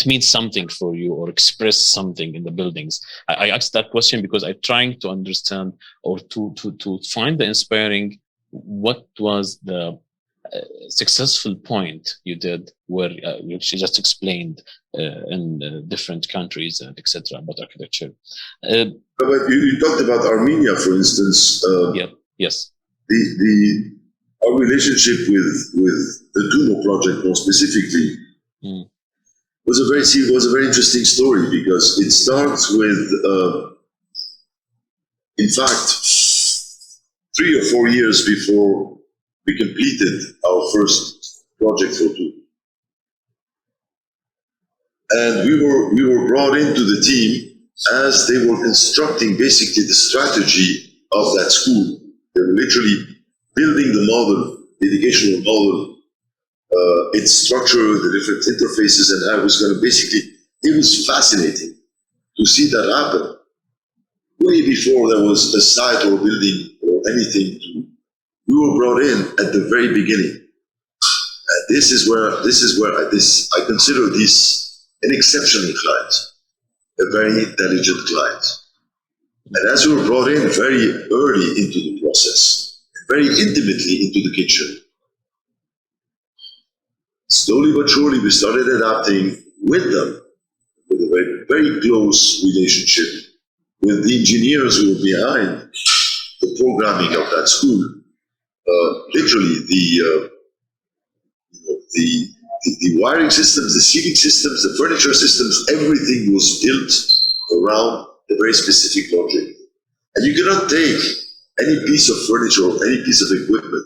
means something for you or express something in the buildings. I asked that question because I'm trying to understand or to find the inspiring. What was the successful point you did where you just explained in different countries and etc. about architecture? But you talked about Armenia, for instance. Yes. Our relationship with the Tumo project, more specifically, was a very interesting story, because it starts with, in fact, 3 or 4 years before we completed our first project for Tumo. And we were brought into the team as they were constructing basically the strategy of that school. They were literally building the model, the educational model, its structure, the different interfaces, and how it was going to basically, it was fascinating to see that happen. Way before there was a site or building or anything, we were brought in at the very beginning. And this is where I consider this an exceptional client, a very intelligent client. And as we were brought in very early into the process, very intimately into the kitchen, slowly but surely we started adapting with them, with a very, very close relationship with the engineers who were behind the programming of that school. Literally, the wiring systems, the seating systems, the furniture systems, everything was built around a very specific logic. And you cannot take any piece of furniture or any piece of equipment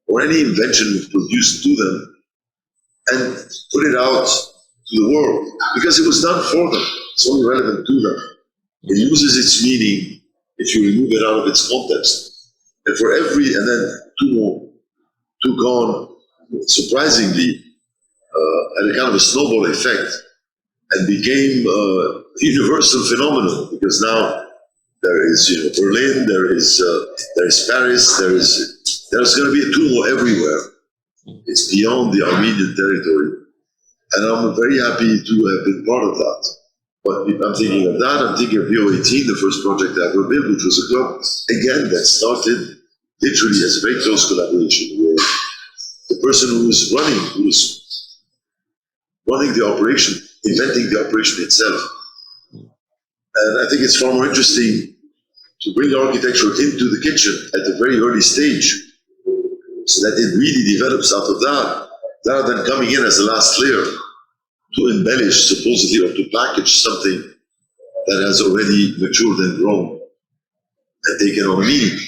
or any invention we produced to them and put it out to the world, because it was done for them. It's only relevant to them. It loses its meaning if you remove it out of its context. And then Tumo took on, surprisingly, had a kind of a snowball effect and became a universal phenomenon, because now there is Berlin, there is Paris, there's going to be a Tumo everywhere. It's beyond the Armenian territory, and I'm very happy to have been part of that. But I'm thinking of that. I'm thinking of BO18, the first project I ever built, which was a club again that started literally as a very close collaboration with the person who was running the operation, inventing the operation itself. And I think it's far more interesting to bring architecture into the kitchen at a very early stage, so that it really develops out of that, rather than coming in as a last layer to embellish, supposedly, or to package something that has already matured and grown and taken on meaning.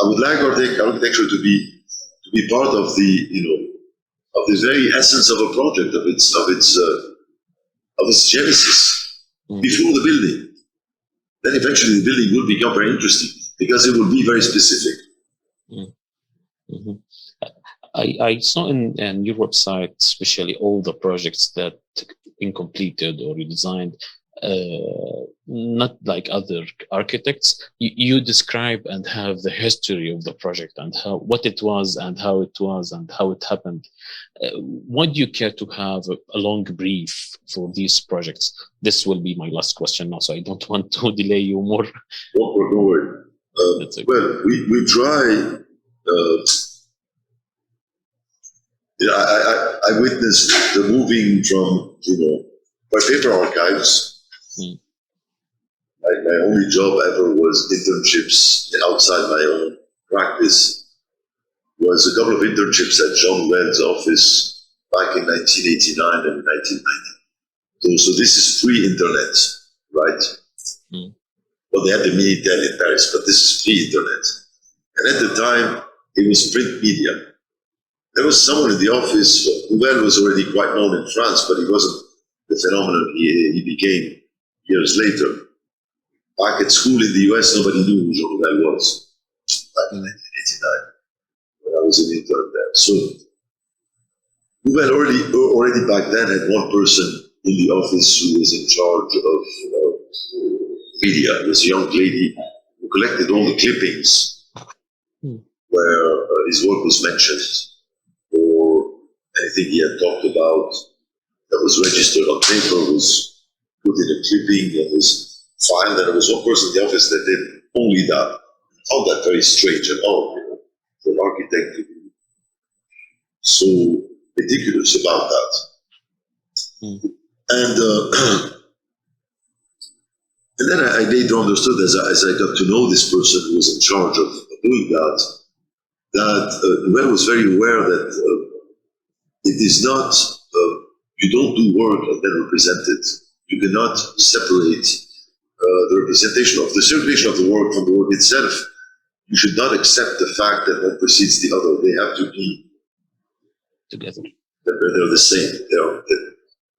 I would like architecture to be part of the very essence of a project, of its genesis, before the building. Then eventually the building will become very interesting, because it will be very specific. Mm-hmm. I saw in your website, especially all the projects that been completed or redesigned, not like other architects. You describe and have the history of the project and what it was and how it happened. Would you care to have a long brief for these projects? This will be my last question now, so I don't want to delay you more. No worry. Okay. Well, we try. I witnessed the moving from, by paper archives. My only job ever was internships outside my own practice. Was a couple of internships at John Webb's office back in 1989 and 1990. So this is pre-internet, right? Well, they had the Minitel in Paris, but this is pre-internet. And at the time, it was print media. There was someone in the office. Nouvel was already quite known in France, but he wasn't the phenomenon he became years later. Back at school in the US, nobody knew who Jean Nouvel was back in 1989 when I was an intern there. So Nouvel already back then had one person in the office who was in charge of media. It was a young lady who collected all the clippings where his work was mentioned, or anything he had talked about that was registered on paper was put in a clipping and was filed. And there was one person in the office that did only that. I found that very strange and odd, for an architect to be so meticulous about that. And then I later understood, as I got to know this person who was in charge of doing that Noel was very aware that it is not, you don't do work and then represent it. You cannot separate the representation of the circulation of the work from the work itself. You should not accept the fact that one precedes the other. They have to be together. They're the same.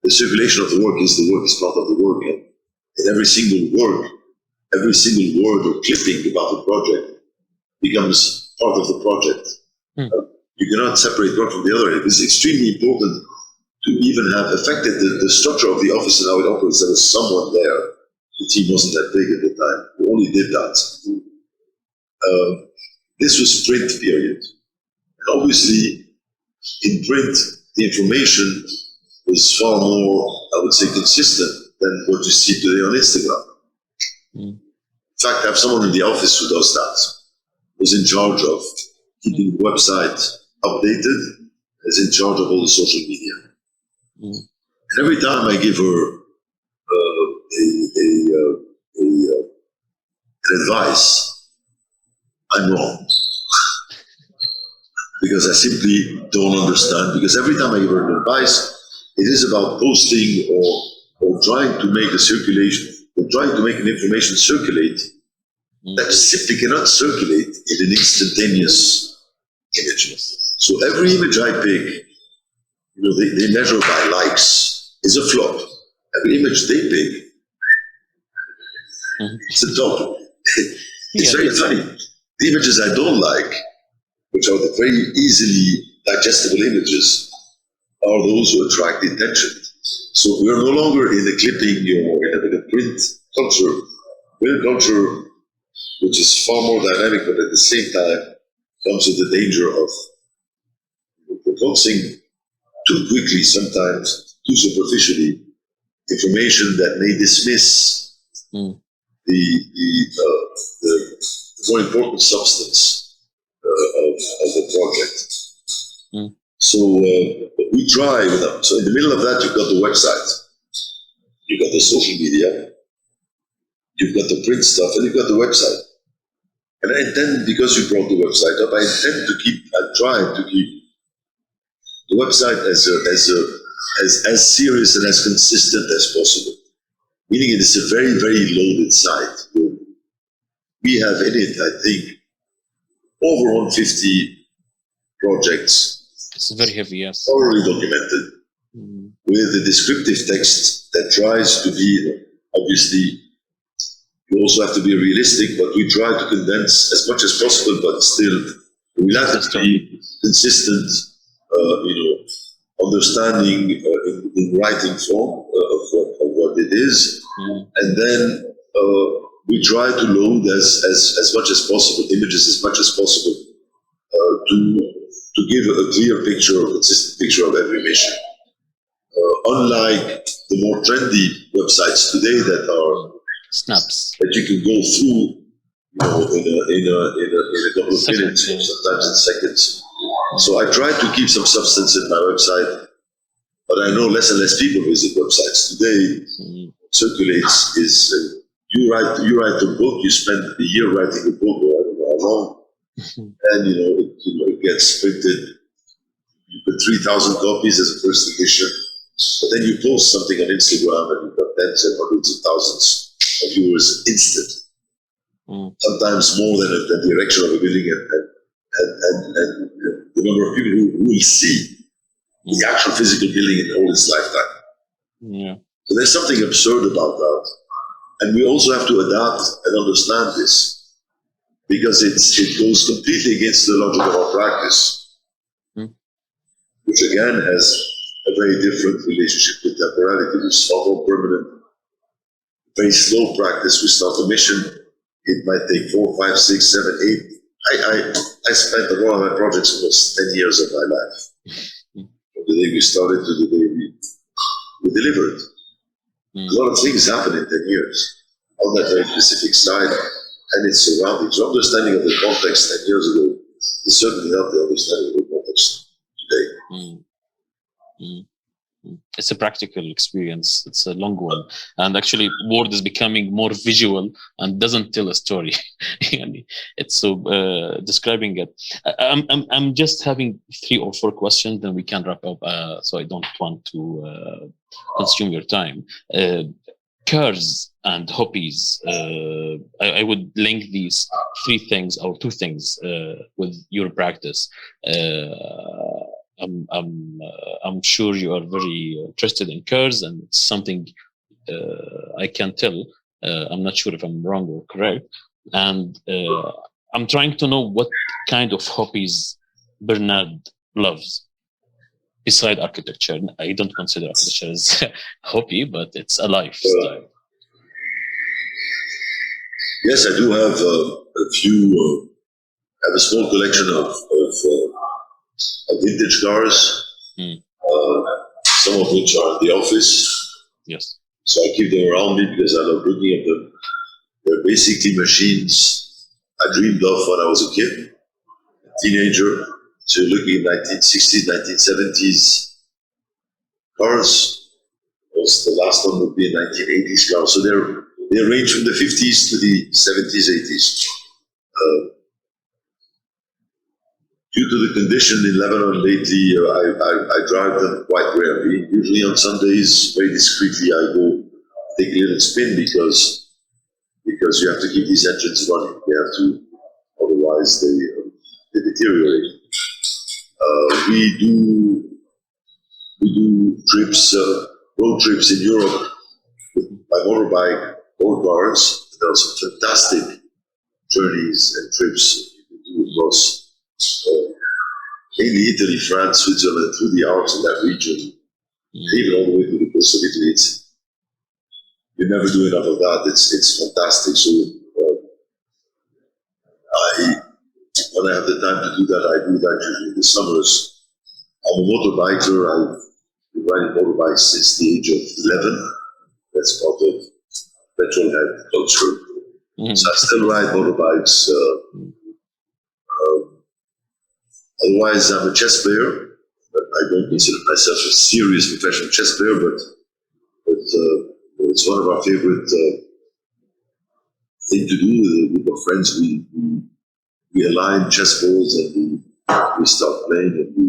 The circulation of the work is part of the work. And every single word or clipping about the project becomes part of the project. You cannot separate one from the other. It is extremely important to even have affected the structure of the office and how it operates. There was someone there. The team wasn't that big at the time. We only did that. This was print period. And obviously, in print, the information was far more, I would say, consistent than what you see today on Instagram. In fact, I have someone in the office who does that, who's in charge of keeping the website updated, is in charge of all the social media. And every time I give her an advice, I'm wrong. Because I simply don't understand. Because every time I give her an advice, it is about posting or trying to make a circulation, or trying to make an information circulate that simply cannot circulate in an instantaneous image. So every image I pick, they measure by likes, is a flop. Every image they pick, it's a top. It's very funny. The images I don't like, which are the very easily digestible images, are those who attract attention. So we're no longer in a clipping or in a print culture. We're in a culture which is far more dynamic, but at the same time comes with the danger of proposing too quickly, sometimes too superficially, information that may dismiss the more important substance of the project. So we try with them. So in the middle of that, you've got the website, you've got the social media, you've got the print stuff, and you've got the website. And I intend, because you brought the website up, I try to keep the website as serious and as consistent as possible. Meaning it is a very, very loaded site. We have in it, I think, over 150 projects. It's very heavy, yes. Thoroughly documented, with a descriptive text that tries to be, obviously, you also have to be realistic, but we try to condense as much as possible, but still, we have to be consistent, understanding in writing form of what it is. And then we try to load as much as possible, images as much as possible, to give a clear picture, a consistent picture of every mission. Unlike the more trendy websites today that are snaps that you can go through, in a couple of minutes, or sometimes in seconds. So I try to keep some substance in my website, but I know less and less people visit websites today. Circulates is you write a book, you spend a year writing a book, or I don't know how long, and it gets printed. You put 3,000 copies as a first edition, but then you post something on Instagram and you've got tens and hundreds of thousands of viewers instant. Sometimes more than the erection of a building and the number of people who will see the actual physical building in all its lifetime. So there's something absurd about that. And we also have to adapt and understand this, because it goes completely against the logic of our practice, which again has a very different relationship with temporality. We start more permanent, very slow practice. We start a mission. It might take 4, 5, 6, 7, 8 I spent on one of my projects almost 10 years of my life. From the day we started to the day we delivered. A lot of things happen in 10 years on that very specific side and its surroundings. Your understanding of the context 10 years ago is certainly not the understanding of the context today. It's a practical experience. It's a long one, and actually, word is becoming more visual and doesn't tell a story. It's so describing it. I'm just having 3 or 4 questions, then we can wrap up. So I don't want to consume your time. Cars and hobbies. I would link these 3 things or 2 things with your practice. I'm sure you are very interested in cars, and it's something I can tell. I'm not sure if I'm wrong or correct. And I'm trying to know what kind of hobbies Bernard loves beside architecture. I don't consider architecture as a hobby, but it's a lifestyle. Yes, I do have a few. I have a small collection of vintage cars, some of which are in the office. Yes. So I keep them around me because I love looking at them. They're basically machines I dreamed of when I was a kid, a teenager. So you're looking at 1960s, 1970s cars. The last one would be a 1980s car. So they range from the 50s to the 70s, 80s. Due to the condition in Lebanon lately, I drive them quite rarely. Usually on Sundays, very discreetly, I go take a little spin because you have to keep these engines running. They have to, otherwise they deteriorate. We do trips, road trips in Europe by motorbike or cars. There are some fantastic journeys and trips you can do across. Mainly Italy, France, Switzerland, through the Alps in that region, even all the way to the coast of Italy. You never do enough of that. It's fantastic. So when I have the time to do that, I do that usually in the summers. I'm a motorbiker. I've been riding motorbikes since the age of 11. That's part of petrolhead culture. So I still ride motorbikes. Otherwise, I'm a chess player, but I don't consider myself a serious professional chess player, but it's one of our favorite things to do with our friends. We align chess balls and we start playing, and we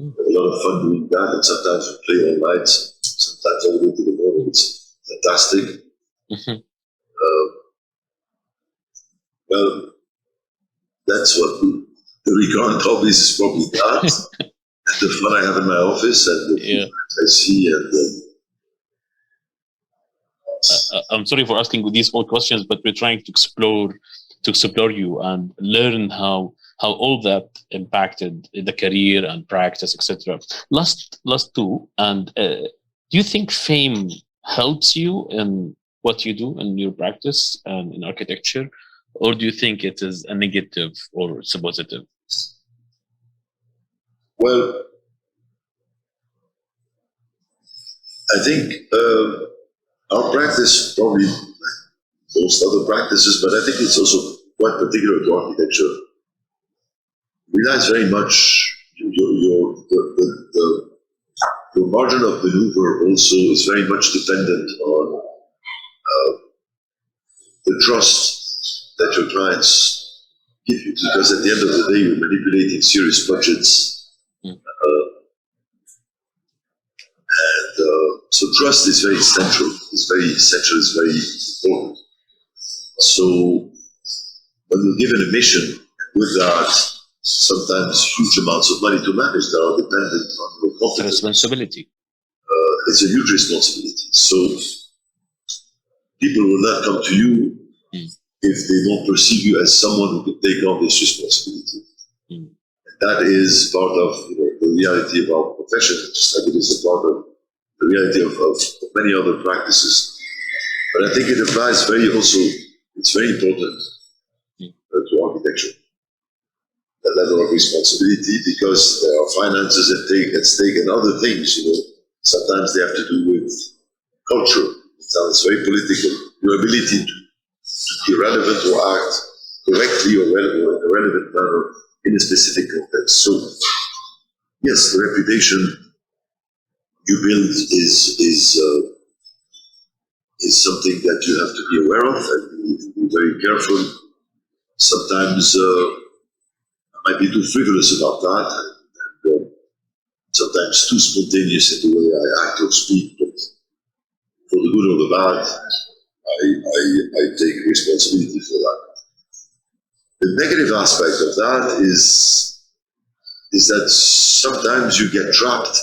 have a lot of fun doing that, and sometimes we play all night, sometimes all the way to the morning. It's fantastic. Well, that's what the recurrent hobbies is probably that. The fun I have in my office and the people I see. And I'm sorry for asking these small questions, but we're trying to explore you and learn how all that impacted the career and practice, etc. Last 2. And do you think fame helps you in what you do in your practice and in architecture, or do you think it is a negative or it's a positive? Well, I think our practice, probably most other practices, but I think it's also quite particular to architecture, relies very much your margin of maneuver also is very much dependent on the trust that your clients give you, because at the end of the day, you're manipulating serious budgets. So trust is very central. It's very essential. It's very important. So when you're given a mission, with that, sometimes huge amounts of money to manage that are dependent on your confidence. Responsibility. It's a huge responsibility. So people will not come to you if they don't perceive you as someone who can take on this responsibility. And that is part of the reality of our profession, just like it is a part of the reality of many other practices. But I think it applies it's very important to architecture. that level of responsibility, because there are finances at stake and other things, you know. Sometimes they have to do with culture. It sounds very political. Your ability to be relevant or act correctly or in a relevant manner in a specific context. So, yes, the reputation you build is something that you have to be aware of and be very careful. Sometimes I might be too frivolous about that, and sometimes too spontaneous in the way I act or speak, but for the good or the bad, I take responsibility for that. The negative aspect of that is that sometimes you get trapped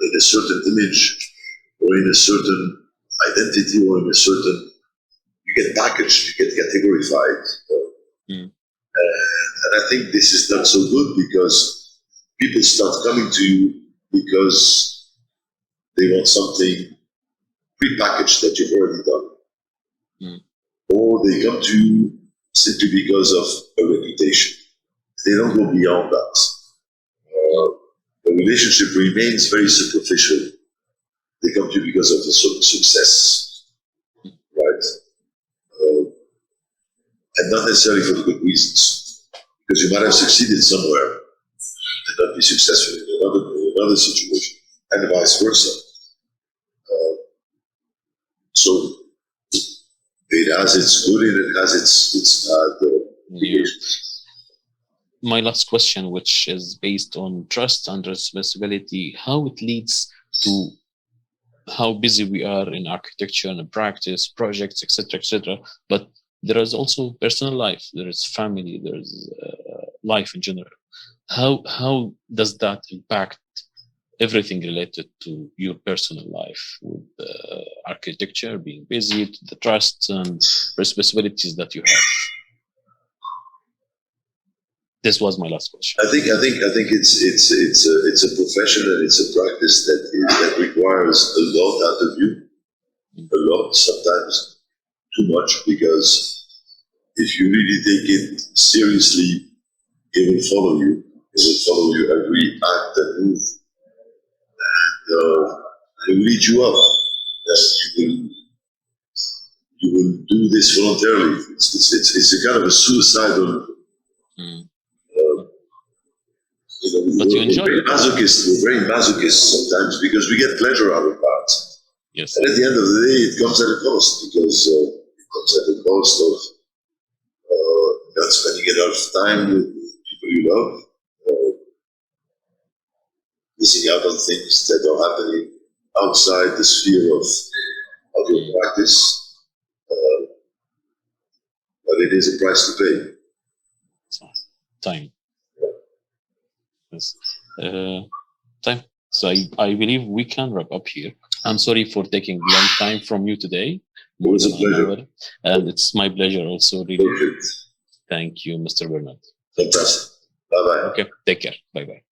in a certain image or in a certain identity or in a certain, you get packaged, you get categorified. And I think this is not so good, because people start coming to you because they want something prepackaged that you've already done. Or they come to you simply because of a reputation. They don't go beyond that. The relationship remains very superficial. They come to you because of a certain success, right? And not necessarily for the good reasons, because you might have succeeded somewhere and not be successful in another situation, and vice versa. So it has its good and it has its bad. My last question, which is based on trust and responsibility, how it leads to how busy we are in architecture and practice, projects, etc., but there is also personal life, there is family, there is life in general. How does that impact everything related to your personal life, with architecture, being busy, the trust and responsibilities that you have? This was my last question. I think it's a profession and it's a practice that requires a lot out of you, a lot, sometimes too much, because if you really take it seriously, it will follow you. It will follow you every act and move, and it will lead you up. That you will do this voluntarily. It's a kind of a suicidal. But you enjoy it. We're very masochist sometimes, because we get pleasure out of that. Yes. And at the end of the day, it comes at a cost, because it comes at the cost of not spending enough time with people you love, missing out on things that are happening outside the sphere of your practice. But it is a price to pay. Time. Yes. Time. So I believe we can wrap up here. I'm sorry for taking a long time from you today. It was a pleasure. And it's my pleasure also, really. Perfect. Thank you, Mr. Bernard. Fantastic. Bye-bye. Okay, take care. Bye-bye.